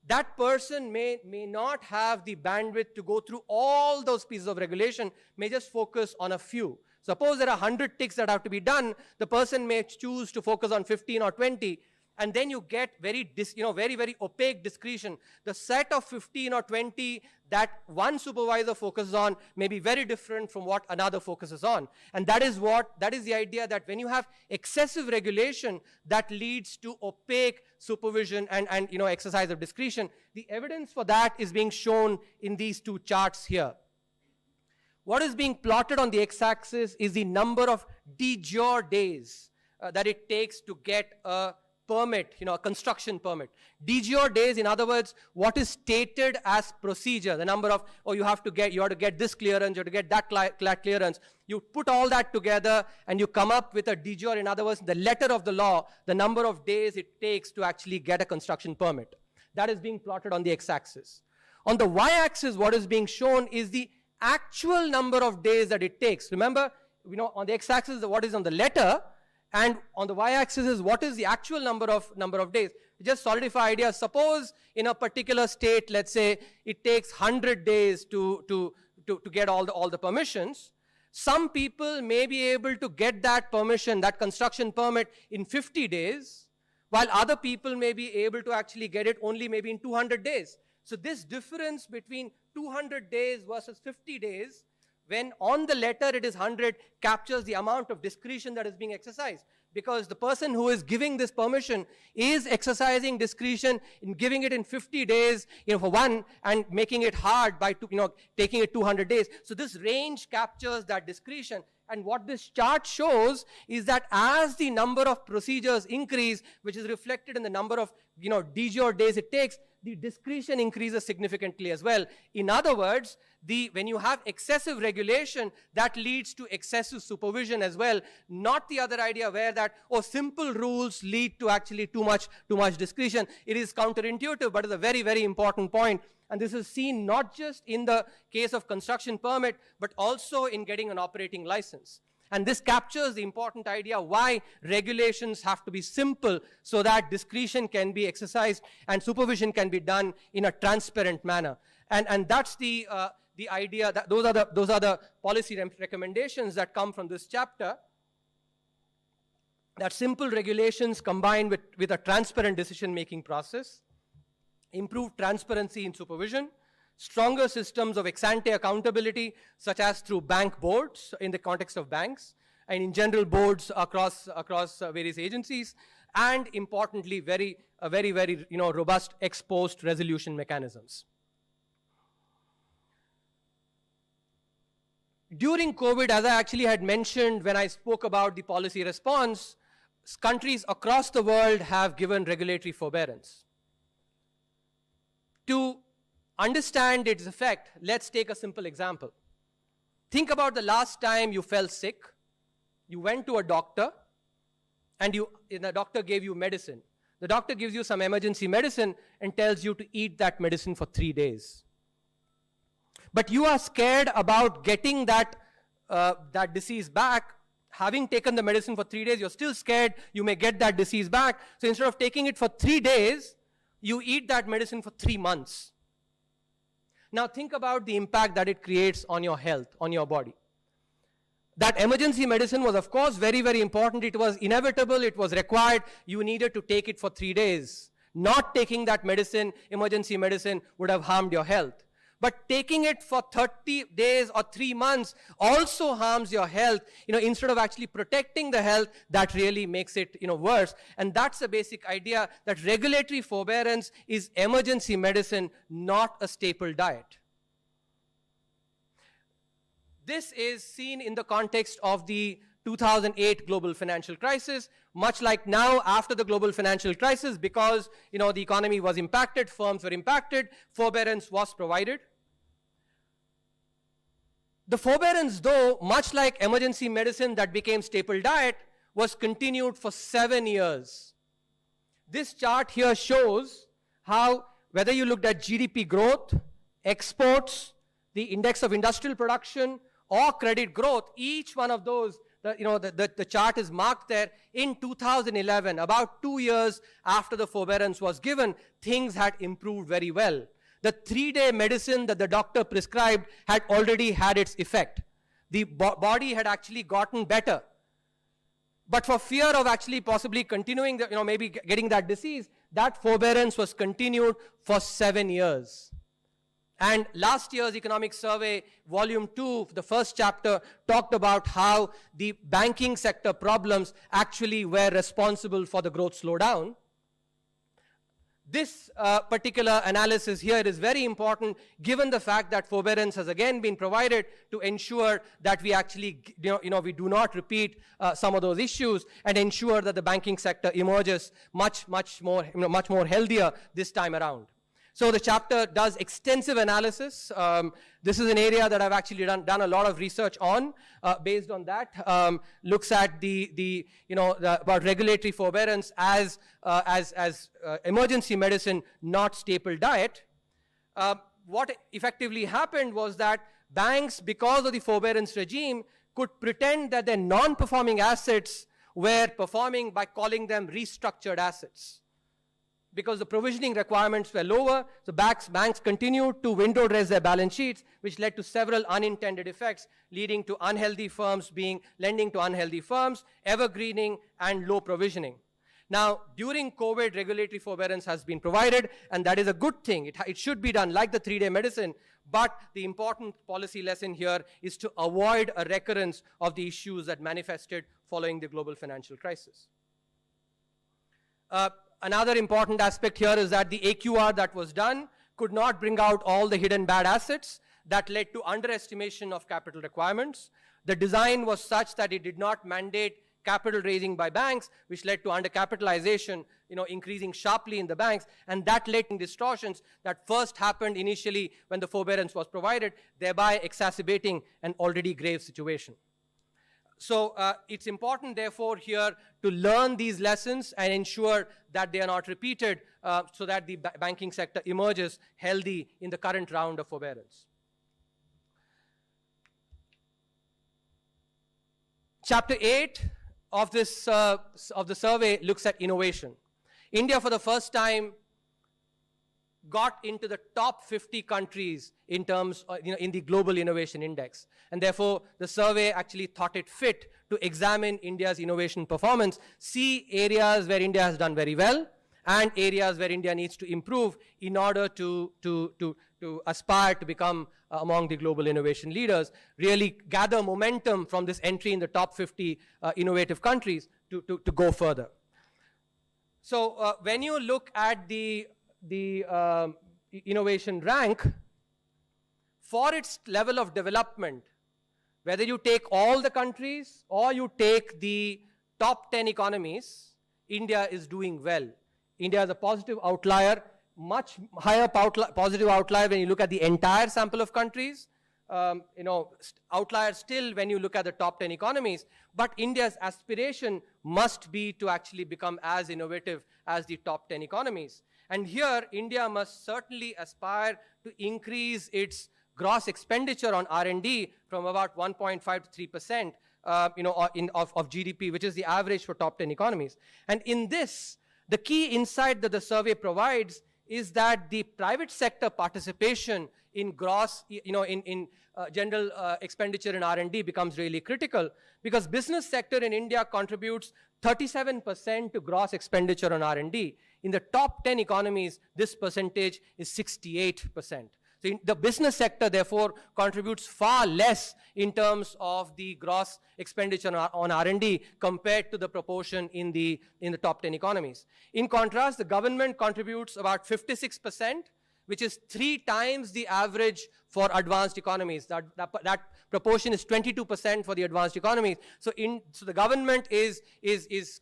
that person may not have the bandwidth to go through all those pieces of regulation, may just focus on a few. Suppose there are 100 ticks that have to be done, the person may choose to focus on 15 or 20. And then you get very, very opaque discretion. The set of 15 or 20 that one supervisor focuses on may be very different from what another focuses on. And that is the idea that when you have excessive regulation, that leads to opaque supervision and exercise of discretion. The evidence for that is being shown in these two charts here. What is being plotted on the x-axis is the number of de jure days that it takes to get a permit, a construction permit. De jure days, in other words, what is stated as procedure, the number of, you have to get this clearance, you have to get that clearance. You put all that together and you come up with a de jure, in other words, the letter of the law, the number of days it takes to actually get a construction permit. That is being plotted on the x-axis. On the y-axis, what is being shown is the actual number of days that it takes. Remember, on the x-axis, what is on the letter, and on the y-axis is what is the actual number of days. Just solidify ideas. Suppose in a particular state, let's say it takes 100 days to get all the permissions. Some people may be able to get that permission, that construction permit, in 50 days, while other people may be able to actually get it only maybe in 200 days. So this difference between 200 days versus 50 days, when on the letter it is 100, captures the amount of discretion that is being exercised. Because the person who is giving this permission is exercising discretion in giving it in 50 days, for one, and making it hard by, taking it 200 days. So this range captures that discretion. And what this chart shows is that as the number of procedures increase, which is reflected in the number of, de jure days it takes, the discretion increases significantly as well. In other words, when you have excessive regulation, that leads to excessive supervision as well. Not the other idea where that, simple rules lead to actually too much discretion. It is counterintuitive, but it's a very, very important point. And this is seen not just in the case of construction permit, but also in getting an operating license. And this captures the important idea why regulations have to be simple so that discretion can be exercised and supervision can be done in a transparent manner. And that's the idea that those are the policy recommendations that come from this chapter. That simple regulations combined with a transparent decision-making process, improved transparency in supervision, stronger systems of ex-ante accountability, such as through bank boards in the context of banks, and in general boards across various agencies, and importantly, very robust ex-post resolution mechanisms. During COVID, as I actually had mentioned when I spoke about the policy response, countries across the world have given regulatory forbearance. To understand its effect, let's take a simple example. Think about the last time you fell sick. You went to a doctor, and the doctor gave you medicine. The doctor gives you some emergency medicine and tells you to eat that medicine for 3 days. But you are scared about getting that disease back. Having taken the medicine for 3 days, you're still scared you may get that disease back. So instead of taking it for 3 days, you eat that medicine for 3 months. Now think about the impact that it creates on your health, on your body. That emergency medicine was, of course, very, very important. It was inevitable. It was required. You needed to take it for 3 days. Not taking that medicine, emergency medicine, would have harmed your health. But taking it for 30 days or 3 months also harms your health. Instead of actually protecting the health, that really makes it, worse. And that's the basic idea, that regulatory forbearance is emergency medicine, not a staple diet. This is seen in the context of the 2008 global financial crisis. Much like now, after the global financial crisis, because, the economy was impacted, firms were impacted, forbearance was provided. The forbearance, though, much like emergency medicine that became staple diet, was continued for 7 years. This chart here shows how, whether you looked at GDP growth, exports, the index of industrial production, or credit growth, each one of those, the chart is marked there. In 2011, about 2 years after the forbearance was given, things had improved very well. The 3-day medicine that the doctor prescribed had already had its effect. The body had actually gotten better. But for fear of actually possibly continuing, maybe getting that disease, that forbearance was continued for 7 years. And last year's economic survey, volume 2, the first chapter, talked about how the banking sector problems actually were responsible for the growth slowdown. This particular analysis here is very important given the fact that forbearance has again been provided to ensure that we actually, we do not repeat some of those issues and ensure that the banking sector emerges much more healthier this time around. So the chapter does extensive analysis. This is an area that I've actually done a lot of research on. Based on that, looks at about regulatory forbearance as emergency medicine, not staple diet. What effectively happened was that banks, because of the forbearance regime, could pretend that their non-performing assets were performing by calling them restructured assets. Because the provisioning requirements were lower, so banks continued to window dress their balance sheets, which led to several unintended effects, leading to unhealthy firms lending to unhealthy firms, evergreening, and low provisioning. Now, during COVID, regulatory forbearance has been provided, and that is a good thing. It should be done like the 3-day medicine, but the important policy lesson here is to avoid a recurrence of the issues that manifested following the global financial crisis. Another important aspect here is that the AQR that was done could not bring out all the hidden bad assets that led to underestimation of capital requirements. The design was such that it did not mandate capital raising by banks, which led to undercapitalization, increasing sharply in the banks, and that led to distortions that first happened initially when the forbearance was provided, thereby exacerbating an already grave situation. So it's important, therefore, here to learn these lessons and ensure that they are not repeated so that the banking sector emerges healthy in the current round of forbearance. Chapter 8 of the survey looks at innovation. India, for the first time, got into the top 50 countries in terms of, in the Global Innovation Index. And therefore, the survey actually thought it fit to examine India's innovation performance, see areas where India has done very well, and areas where India needs to improve in order to aspire to become among the global innovation leaders, really gather momentum from this entry in the top 50 innovative countries to go further. So when you look at the innovation rank, for its level of development, whether you take all the countries or you take the top 10 economies, India is doing well. India is a positive outlier, much higher positive outlier when you look at the entire sample of countries. Outlier still when you look at the top 10 economies. But India's aspiration must be to actually become as innovative as the top 10 economies. And here, India must certainly aspire to increase its gross expenditure on R&D from about 1.5 to 3%, of GDP, which is the average for top 10 economies. And in this, the key insight that the survey provides is that the private sector participation in gross, general expenditure in R&D becomes really critical, because business sector in India contributes 37% to gross expenditure on R&D. In the top 10 economies, this percentage is 68%. So the business sector, therefore, contributes far less in terms of the gross expenditure on R&D compared to the proportion in the top 10 economies. In contrast, the government contributes about 56%, which is 3 times the average for advanced economies. That proportion is 22% for the advanced economies. So the government is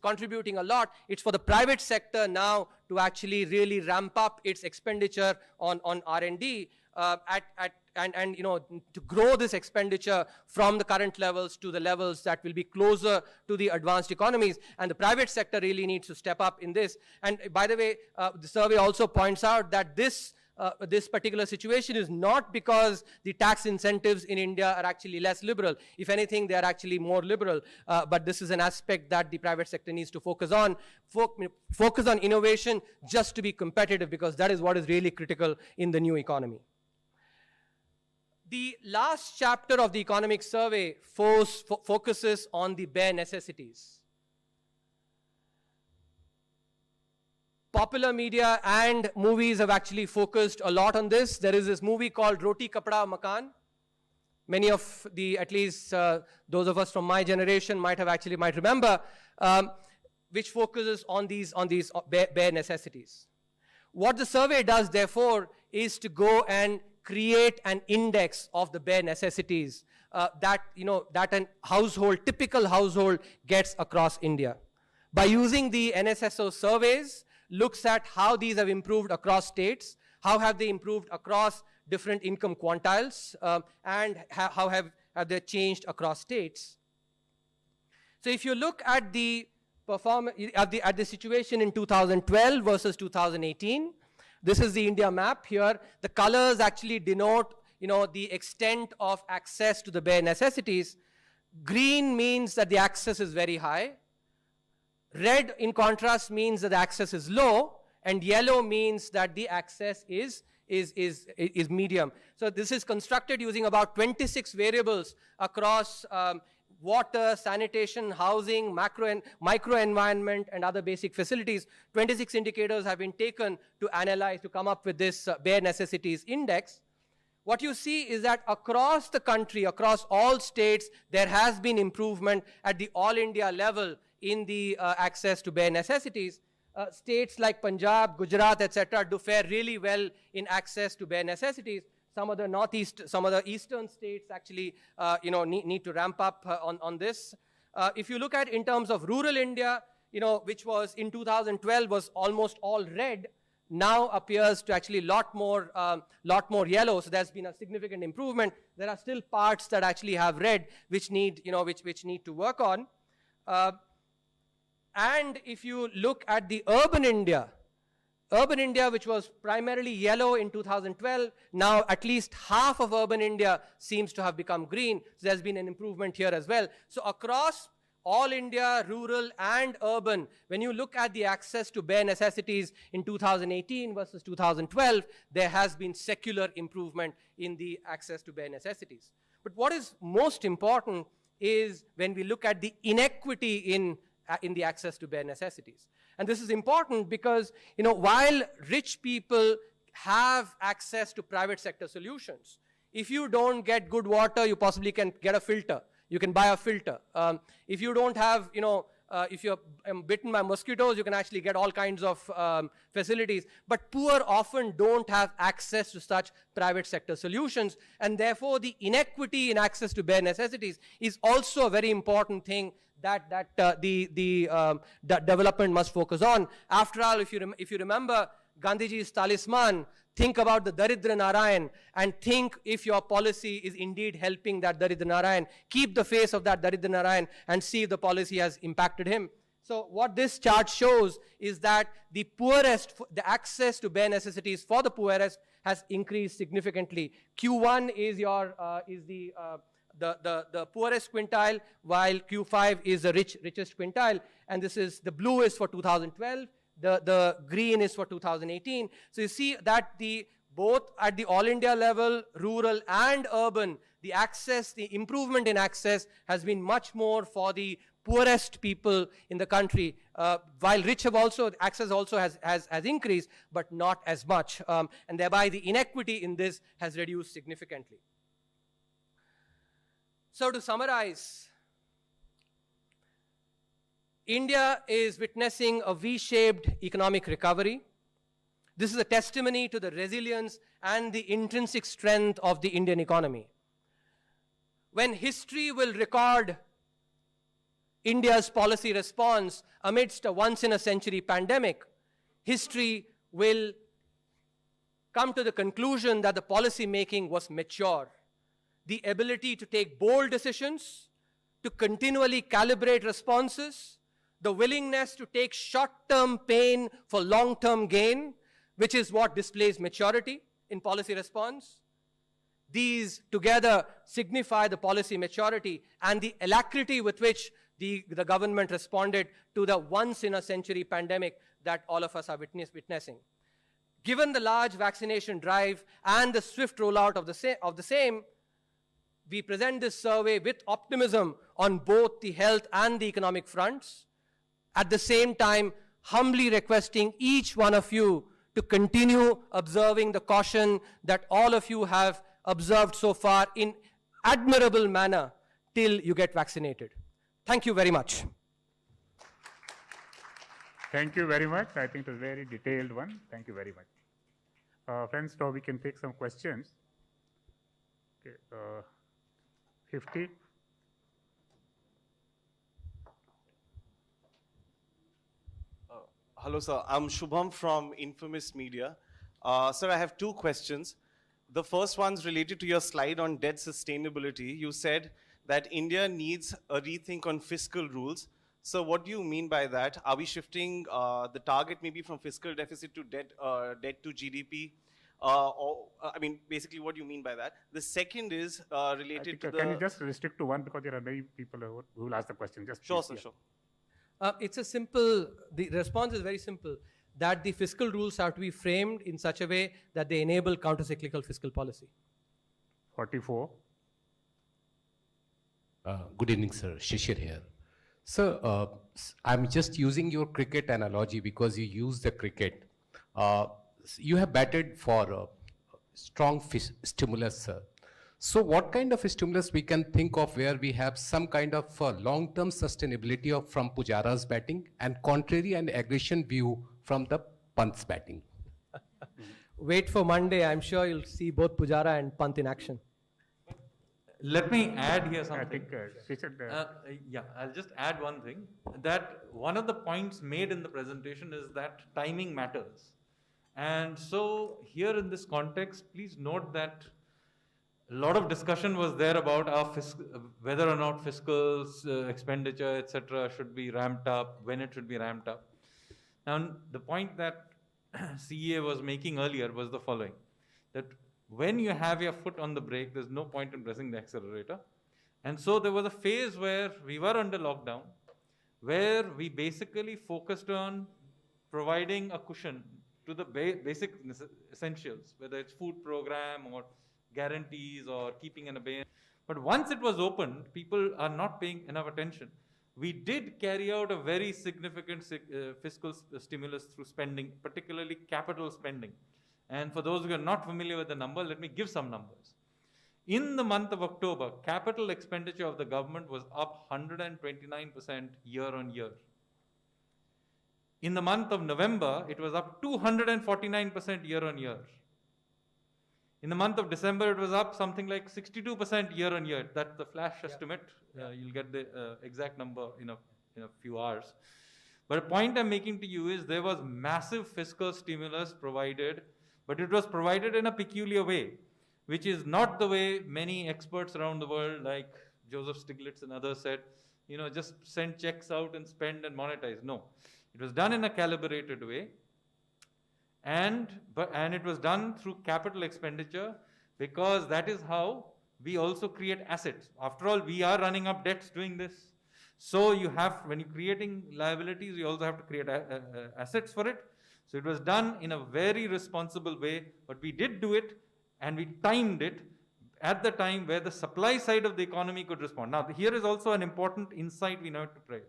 contributing a lot. It's for the private sector now to actually really ramp up its expenditure on R&D to grow this expenditure from the current levels to the levels that will be closer to the advanced economies. And the private sector really needs to step up in this. And by the way, the survey also points out that this particular situation is not because the tax incentives in India are actually less liberal. If anything, they are actually more liberal. But this is an aspect that the private sector needs to focus on. Focus on innovation just to be competitive, because that is what is really critical in the new economy. The last chapter of the economic survey focuses on the bare necessities. popular media and movies have actually focused a lot on this. There is this movie called Roti Kapda Makan. Many of the, at least those of us from my generation might remember, which focuses on these bare necessities. What the survey does, therefore, is to go and create an index of the bare necessities that a typical household gets across India. By using the NSSO surveys, looks at how these have improved across states, how have they improved across different income quantiles, and how have they changed across states. So if you look at the at the situation in 2012 versus 2018, this is the India map here. The colors actually denote, the extent of access to the bare necessities. Green means that the access is very high. Red, in contrast, means that the access is low, and yellow means that the access is medium. So this is constructed using about 26 variables across water, sanitation, housing, micro environment, and other basic facilities. 26 indicators have been taken to analyze, to come up with this bare necessities index. What you see is that across the country, across all states, there has been improvement at the all India level in the access to bare necessities. States like Punjab, Gujarat, etc. do fare really well in access to bare necessities. Some of the eastern states actually, need to ramp up on this. If you look at in terms of rural India, which was in 2012 was almost all red, now appears to actually lot more yellow. So there's been a significant improvement. There are still parts that actually have red, which need, which need to work on. And if you look at the urban India, which was primarily yellow in 2012, now at least half of urban India seems to have become green. So there's been an improvement here as well. So across all India, rural and urban, when you look at the access to bare necessities in 2018 versus 2012, there has been secular improvement in the access to bare necessities. But what is most important is when we look at the inequity in the access to bare necessities. And this is important because, while rich people have access to private sector solutions, if you don't get good water, you possibly can get a filter. You can buy a filter. If you don't have, if you're bitten by mosquitoes, you can actually get all kinds of facilities. But poor often don't have access to such private sector solutions. And therefore, the inequity in access to bare necessities is also a very important thing that the development must focus on. After all, if you remember Gandhiji's talisman, think about the Daridra Narayan and think if your policy is indeed helping that Daridra Narayan. Keep the face of that Daridra Narayan and see if the policy has impacted him. So what this chart shows is that the access to bare necessities for the poorest has increased significantly. Q1 is the poorest quintile, while Q5 is the richest quintile. And this is, the blue is for 2012, the green is for 2018. So you see that both at the all India level, rural and urban, the improvement in access has been much more for the poorest people in the country, while rich have also, access also has increased, but not as much. And thereby the inequity in this has reduced significantly. So to summarize, India is witnessing a V-shaped economic recovery. This is a testimony to the resilience and the intrinsic strength of the Indian economy. When history will record India's policy response amidst a once-in-a-century pandemic, history will come to the conclusion that the policy making was mature. The ability to take bold decisions, to continually calibrate responses, the willingness to take short-term pain for long-term gain, which is what displays maturity in policy response. These together signify the policy maturity and the alacrity with which the government responded to the once-in-a-century pandemic that all of us are witnessing. Given the large vaccination drive and the swift rollout of the same, we present this survey with optimism on both the health and the economic fronts. At the same time, humbly requesting each one of you to continue observing the caution that all of you have observed so far in admirable manner till you get vaccinated. Thank you very much. Thank you very much. I think it was a very detailed one. Thank you very much. Friends, now we can take some questions. Okay, 50. Hello, sir. I'm Shubham from Infamous Media. Sir, I have two questions. The first one's related to your slide on debt sustainability. You said that India needs a rethink on fiscal rules. So what do you mean by that? Are we shifting the target maybe from fiscal deficit to debt to GDP? I mean, basically, what do you mean by that? The second is related to the... Can you just restrict to one, because there are many people who will ask the question. Just Sure, please, sir, yeah. sure. It's a simple, the response is very simple, that the fiscal rules have to be framed in such a way that they enable counter-cyclical fiscal policy. 44. Good evening, sir. Shishir here. Sir, I'm just using your cricket analogy because you use the cricket. You have batted for strong stimulus, sir. So what kind of stimulus we can think of where we have some kind of long-term sustainability of from Pujara's batting and contrary and aggression view from the Pant's batting? Wait for Monday, I'm sure you'll see both Pujara and Pant in action. Let me add here I something. think she said Yeah, I'll just add one thing. That one of the points made in the presentation is that timing matters. And so here in this context, please note that a lot of discussion was there about our whether or not fiscal expenditure, etc., should be ramped up, when it should be ramped up. Now, the point that CA was making earlier was the following, that when you have your foot on the brake, there's no point in pressing the accelerator. And so there was a phase where we were under lockdown, where we basically focused on providing a cushion to the basic essentials, whether it's food program or guarantees or keeping in abeyance. But once it was opened, people are not paying enough attention. We did carry out a very significant fiscal stimulus through spending, particularly capital spending. And for those who are not familiar with the number, let me give some numbers. In the month of October, capital expenditure of the government was up 129% year on year. In the month of November, it was up 249% year on year. In the month of December, it was up something like 62% year on year. That's the flash estimate. You'll get the exact number in a few hours. But a point I'm making to you is there was massive fiscal stimulus provided, but it was provided in a peculiar way, which is not the way many experts around the world, like Joseph Stiglitz and others said, just send checks out and spend and monetize. No, it was done in a calibrated way. And it was done through capital expenditure, because that is how we also create assets. After all, we are running up debts doing this. So when you're creating liabilities, you also have to create assets for it. So it was done in a very responsible way, but we did do it and we timed it at the time where the supply side of the economy could respond. Now, here is also an important insight we need to pray.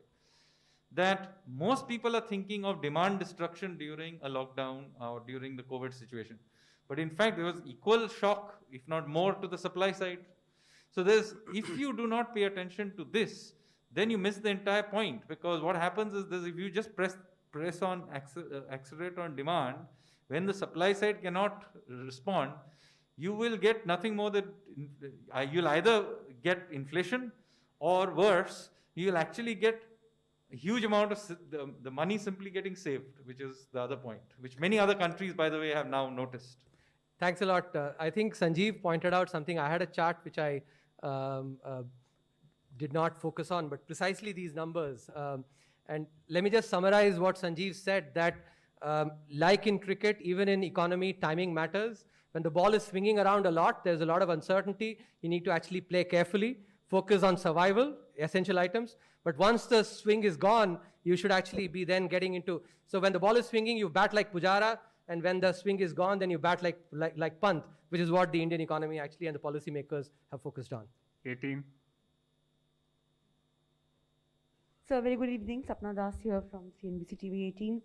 That most people are thinking of demand destruction during a lockdown or during the COVID situation. But in fact, there was equal shock, if not more, to the supply side. So if you do not pay attention to this, then you miss the entire point. Because what happens is this: if you just press on accelerator on demand, when the supply side cannot respond, you will get nothing more than, you'll either get inflation, or worse, you'll actually get a huge amount of the money simply getting saved, which is the other point, which many other countries, by the way, have now noticed. Thanks a lot. I think Sanjeev pointed out something. I had a chart which I did not focus on, but precisely these numbers. And let me just summarize what Sanjeev said, that like in cricket, even in economy, timing matters. When the ball is swinging around a lot, there's a lot of uncertainty. You need to actually play carefully, focus on survival, essential items. But once the swing is gone, you should actually be then getting into... So when the ball is swinging, you bat like Pujara, and when the swing is gone, then you bat like Pant, which is what the Indian economy actually and the policymakers have focused on. 18. So, very good evening. Sapna Das here from CNBC TV 18.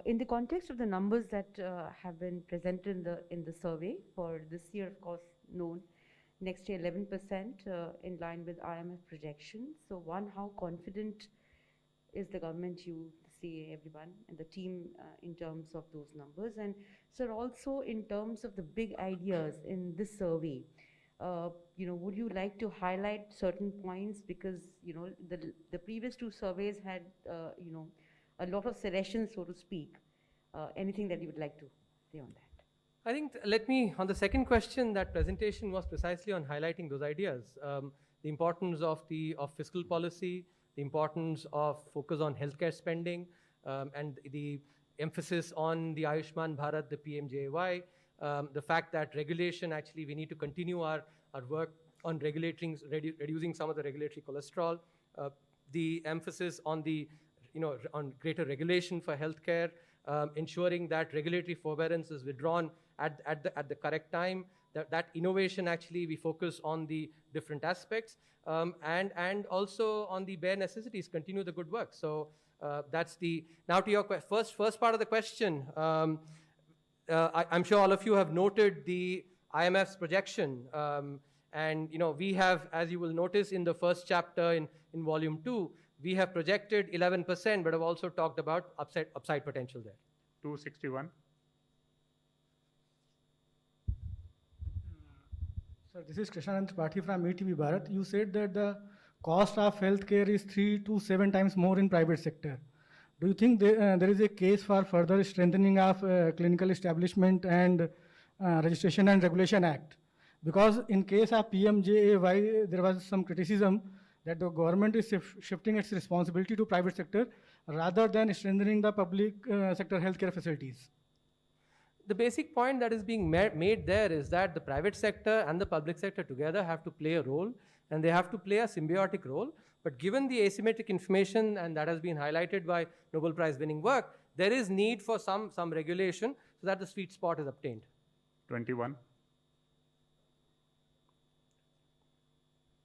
In the context of the numbers that have been presented in the survey for this year, of course, known next year 11% in line with IMF projections. So, one, how confident is the government, you, the CA, everyone, and the team in terms of those numbers? And sir, also in terms of the big ideas in this survey, would you like to highlight certain points, because the previous two surveys had a lot of suggestions, so to speak. Anything that you would like to say on that? I think, on the second question, that presentation was precisely on highlighting those ideas. The importance of fiscal policy, the importance of focus on healthcare spending, and the emphasis on the Ayushman Bharat, the PMJAY, the fact that regulation, actually, we need to continue our work on reducing some of the regulatory cholesterol, the emphasis on on greater regulation for healthcare, ensuring that regulatory forbearance is withdrawn at the correct time, that innovation, actually, we focus on the different aspects, and also on the bare necessities, continue the good work. So that's now to your first part of the question. I'm sure all of you have noted the IMF's projection, and we have, as you will notice in the first chapter in volume 2, we have projected 11%, but have also talked about upside potential there. 261. Sir, this is Krishnanand Tripathi from ETV Bharat. You said that the cost of healthcare is 3 to 7 times more in private sector. Do you think there is a case for further strengthening of clinical establishment and Registration and Regulation Act? Because in case of PMJAY, there was some criticism that the government is shifting its responsibility to private sector rather than strengthening the public sector healthcare facilities. The basic point that is being made there is that the private sector and the public sector together have to play a role, and they have to play a symbiotic role. But given the asymmetric information, and that has been highlighted by Nobel Prize winning work, there is need for some regulation so that the sweet spot is obtained. 21.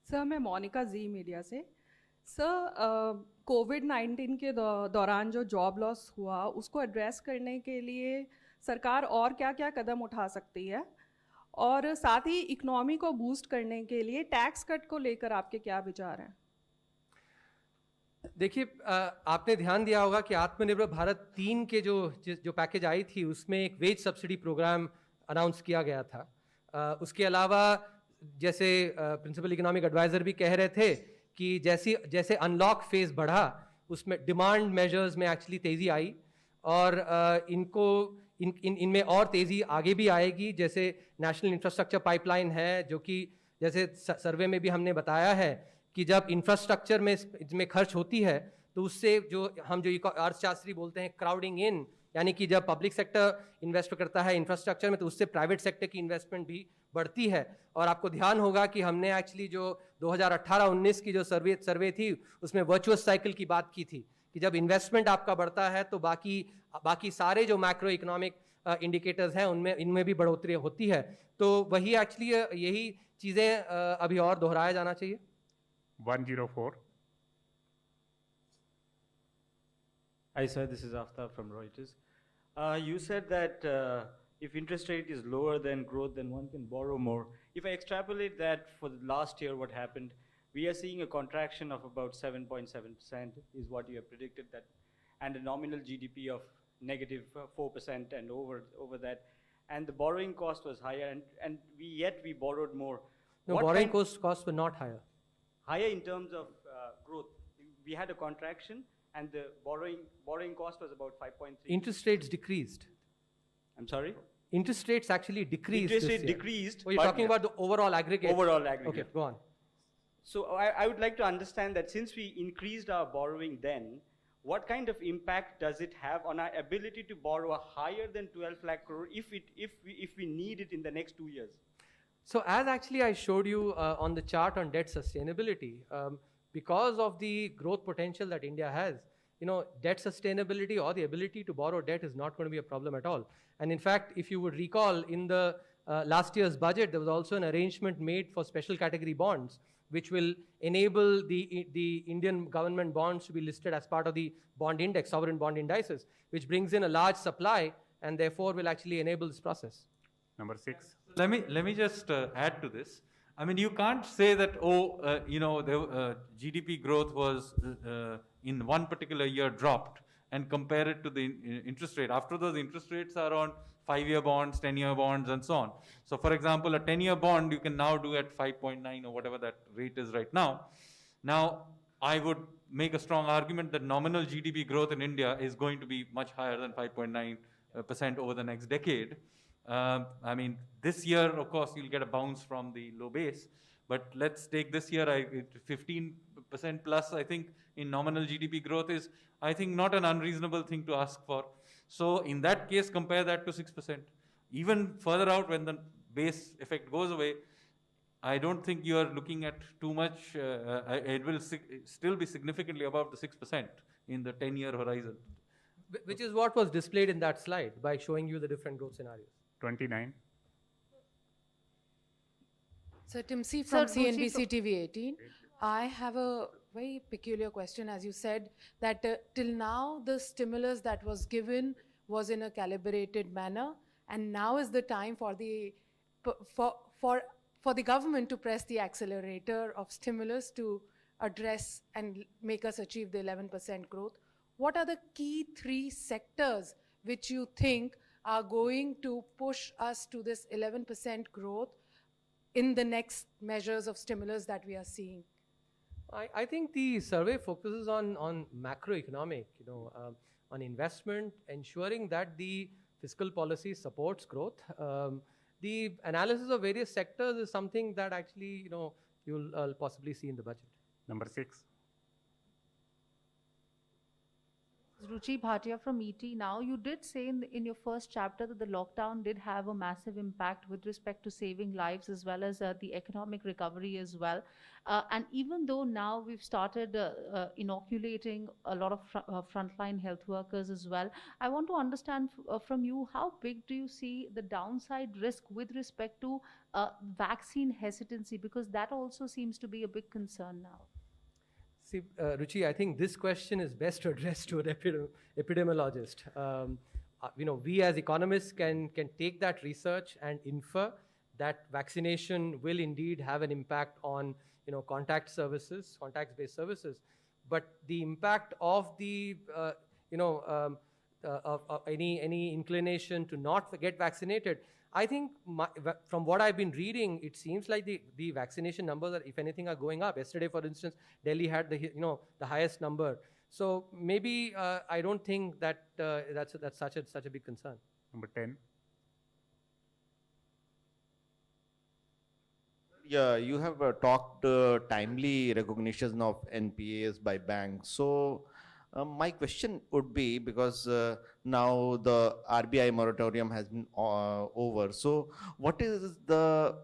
Sir, मैं मोनिका जी media से। Sir, कोविड-19 के दौरान जो job loss हुआ, उसको address करने के लिए सरकार और क्या-क्या कदम उठा सकती है, और साथ ही इकोनॉमी को बूस्ट करने के लिए टैक्स कट को लेकर आपके क्या विचार हैं? देखिए, आपने ध्यान दिया होगा कि आत्मनिर्भर भारत 3 के जो पैकेज आई थी, उसमें एक वेज सब्सिडी प्रोग्राम अनाउंस किया गया था। उसके अलावा, जैसे प्रिंसिपल इकोनॉमिक एडवाइजर भी कह रहे थे कि जैसे अनलॉक फेज बढ़ा, उसमें डिमांड मेजर्स में एक्चुअली तेज़ी आई, और इनमें और तेज़ी आगे भी आएगी। जैसे नेशनल इंफ्रास्ट्रक्चर पाइपलाइन है, जो कि जैसे सर्वे में भी हमने बताया है कि जब इंफ्रास्ट्रक्चर में इसमें खर्च होती है, तो उससे जो अर्थशास्त्री बोलते हैं क्राउडिंग इन, यानी कि जब पब्लिक सेक्टर इन्वेस्ट करता है इंफ्रास्ट्रक्चर में, तो उससे प्राइवेट सेक्टर की इन्वेस्टमेंट भी बढ़ती है। और आपको ध्यान होगा कि हमने एक्चुअली जो 2018-19 की जो सर्वे थी, उसमें वर्चुअस साइकिल की बात की थी कि जब इन्वेस्टमेंट आपका बढ़ता है तो बाकी सारे जो मैक्रो इकोनॉमिक इंडिकेटर्स हैं इनमें भी बढ़ोतरी होती है। तो वही एक्चुअली यही चीज़ें अभी और दोहराया जाना चाहिए। 104. Hi sir, this is Aftab from Reuters. You said that if interest rate is lower than growth, then one can borrow more. If I extrapolate that for the last year, what happened, we are seeing a contraction of about 7.7% is what you have predicted, that, and a nominal GDP of negative 4% and over that, and the borrowing cost was higher, and yet we borrowed more. No, borrowing costs were not higher. Higher in terms of growth. We had a contraction, and the borrowing cost was about 5.3. Interest rates decreased. I'm sorry? Interest rates actually decreased. Interest rate decreased. Oh, you're talking about the overall aggregate? Overall aggregate. Okay, go on. So I would like to understand that since we increased our borrowing then, what kind of impact does it have on our ability to borrow a higher than 12 lakh crore if we need it in the next 2 years? So as actually I showed you on the chart on debt sustainability, because of the growth potential that India has, debt sustainability or the ability to borrow debt is not going to be a problem at all. And in fact, if you would recall, in the last year's budget, there was also an arrangement made for special category bonds, which will enable the Indian government bonds to be listed as part of the bond index, sovereign bond indices, which brings in a large supply and therefore will actually enable this process. Number 6. Let me just add to this. I mean, you can't say that, the GDP growth was in one particular year dropped and compare it to the interest rate. After those interest rates are on 5-year bonds, 10-year bonds, and so on. So, for example, a 10-year bond you can now do at 5.9 or whatever that rate is right now. Now, I would make a strong argument that nominal GDP growth in India is going to be much higher than 5.9% over the next decade. I mean, this year, of course, you'll get a bounce from the low base, but let's take this year, 15% plus, I think, in nominal GDP growth is, I think, not an unreasonable thing to ask for. So in that case, compare that to 6%. Even further out, when the base effect goes away, I don't think you are looking at too much. It will still be significantly above the 6% in the 10-year horizon. Which is what was displayed in that slide by showing you the different growth scenarios. 29. So Timsi from CNBC TV 18. I have a very peculiar question. As you said, that till now the stimulus that was given was in a calibrated manner, and now is the time for the government to press the accelerator of stimulus to address and make us achieve the 11% growth. What are the key 3 sectors which you think are going to push us to this 11% growth in the next measures of stimulus that we are seeing? I think the survey focuses on macroeconomic, on investment, ensuring that the fiscal policy supports growth. The analysis of various sectors is something that actually, you'll possibly see in the budget. Number 6. Ruchi Bhatia from ET. Now, you did say in your first chapter that the lockdown did have a massive impact with respect to saving lives as well as the economic recovery as well. And even though now we've started inoculating a lot of frontline health workers as well, I want to understand from you, how big do you see the downside risk with respect to vaccine hesitancy? Because that also seems to be a big concern now. See, Ruchi, I think this question is best to address to an epidemiologist. We as economists can take that research and infer that vaccination will indeed have an impact on, contact-based services. But the impact of the, of any inclination to not get vaccinated, I think from what I've been reading, it seems like the vaccination numbers are, if anything, are going up. Yesterday, for instance, Delhi had the highest number. So maybe I don't think that that's such a big concern. Number 10. Yeah, you have talked timely recognition of NPAs by banks. So my question would be, because now the RBI moratorium has been over, so what is the,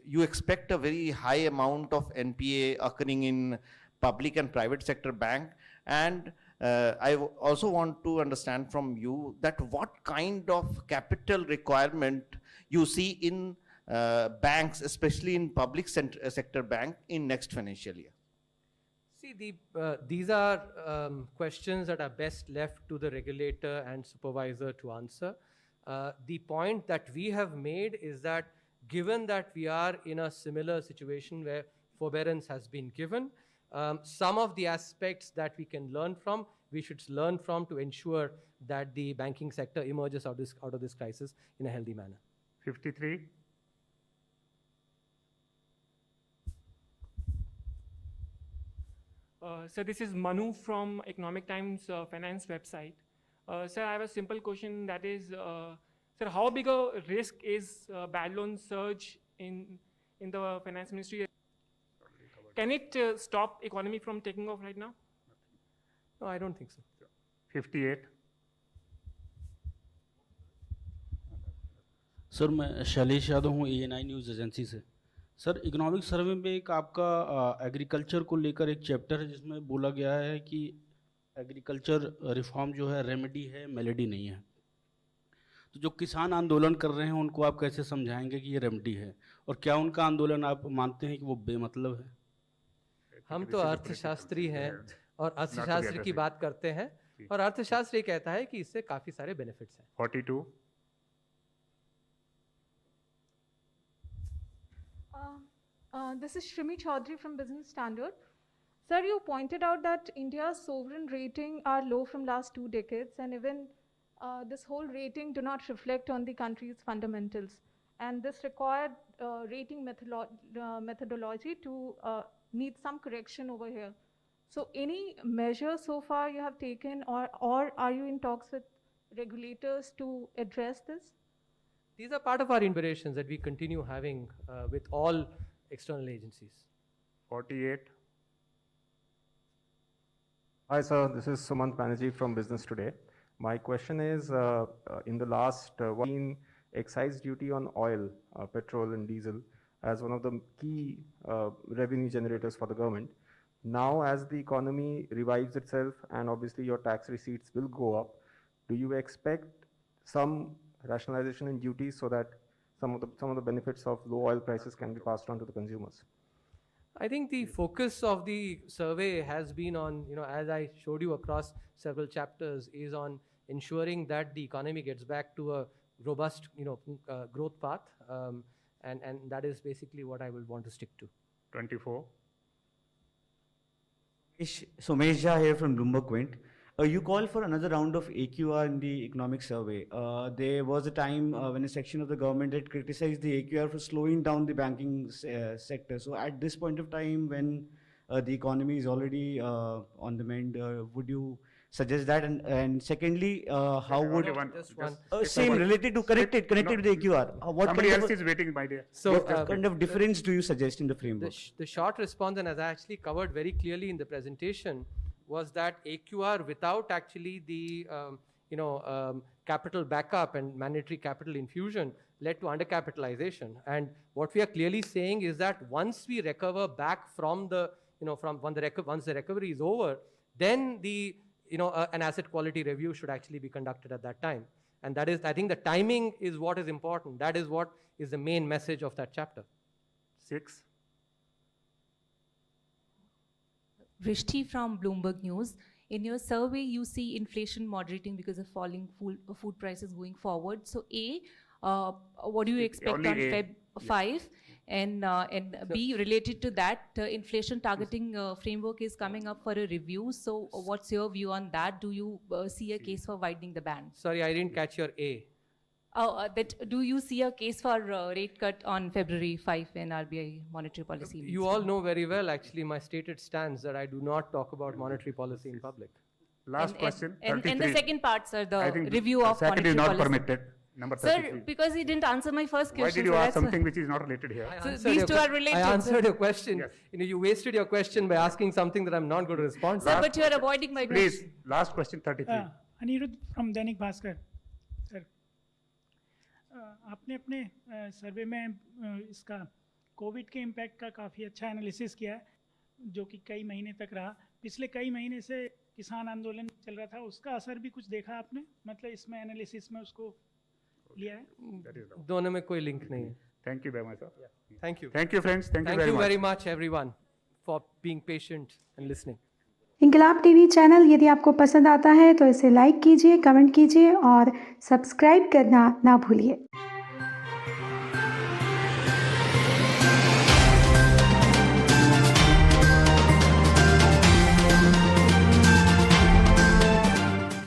you expect a very high amount of NPA occurring in public and private sector bank, and I also want to understand from you that what kind of capital requirement you see in banks, especially in public sector bank, in next financial year. See, these are questions that are best left to the regulator and supervisor to answer. The point that we have made is that given that we are in a similar situation where forbearance has been given, some of the aspects that we can learn from, we should learn from to ensure that the banking sector emerges out of this crisis in a healthy manner. 53. So this is Manu from Economic Times Finance website. Sir, I have a simple question, that is, sir, how big a risk is bad loan surge in the finance ministry? Can it stop economy from taking off right now? No, I don't think so. 58. Sir मैं शैलेश यादव हूँ ANI news agency से। Sir, economic survey में एक आपका agriculture को लेकर एक chapter है जिसमें बोला गया है कि एग्रीकल्चर रिफॉर्म जो है रेमेडी है, मेलेडी नहीं है। तो जो किसान आंदोलन कर रहे हैं उनको आप कैसे समझाएंगे कि ये रेमेडी है, और क्या उनका आंदोलन आप मानते हैं कि वो बेमतलब है? हम तो अर्थशास्त्री हैं और अर्थशास्त्र की बात करते हैं, और अर्थशास्त्र ये कहता है कि इससे काफी सारे बेनिफिट्स हैं। 42. This is Shrimi Chaudhary from Business Standard. Sir, you pointed out that India's sovereign rating are low from last 2 decades, and even this whole rating do not reflect on the country's fundamentals. And this required rating methodology to need some correction over here. So any measure so far you have taken, or are you in talks with regulators to address this? These are part of our deliberations that we continue having with all external agencies. 48. Hi, sir. This is Sumant Banerjee from Business Today. My question is, in the last excise duty on oil, petrol and diesel as one of the key revenue generators for the government. Now, as the economy revives itself and obviously your tax receipts will go up, do you expect some rationalization in duties so that some of the benefits of low oil prices can be passed on to the consumers? I think the focus of the survey has been on, as I showed you across several chapters, is on ensuring that the economy gets back to a robust, growth path, and that is basically what I will want to stick to. 24. Somesh Jha here from Bloomberg Quint. You called for another round of AQR in the economic survey. There was a time when a section of the government had criticized the AQR for slowing down the banking sector. So at this point of time, when the economy is already on the mend, would you suggest that? And secondly, how would same related to connected to the AQR? What Somebody kind else of is waiting, my dear. So, what kind of difference do you suggest in the framework? The short response, and as I actually covered very clearly in the presentation, was that AQR without actually the capital backup and mandatory capital infusion led to undercapitalization. And what we are clearly saying is that once we recover back from the once the recovery is over, then the an asset quality review should actually be conducted at that time. And that is, I think the timing is what is important. That is what is the main message of that chapter. 6. Vrishti from Bloomberg News. In your survey, you see inflation moderating because of falling food prices going forward. So A, what do you expect on Only A. Feb 5? And B, related to that, inflation targeting framework is coming up for a review. So what's your view on that? Do you see a case for widening the band? Sorry, I didn't catch your A. Do you see a case for rate cut on February 5 in RBI monetary policy? You all know very well, actually, my stated stance that I do not talk about monetary policy in public. Last question. And the 33. second part, sir, the I think review of second monetary is not policy. permitted. Number 33. Sir, because he didn't answer my first question. Why did you so ask that's why- something which is not related here? So these two are related. I answered sir. your question. Yes. You wasted your question by asking something that I'm not going to respond to. Sir, but you are avoiding my Please, question. last question 33. Aniruddha from Dainik Bhaskar sir, आपने अपने सर्वे में इसका Covid के impact का काफ़ी अच्छा analysis किया है, जो कि कई महीने तक रहा. पिछले कई महीने से किसान आंदोलन चल रहा था, उसका असर भी कुछ देखा आपने? मतलब इसमें एनालिसिस में उसको लिया है? दोनों में कोई लिंक नहीं है. Thank you very much, sir. Thank you. Thank you, friends. Thank you very much, everyone, for being patient and listening. Inquilab TV channel यदि आपको पसंद आता है तो इसे लाइक कीजिए, कमेंट कीजिए और सब्सक्राइब करना ना भूलिए.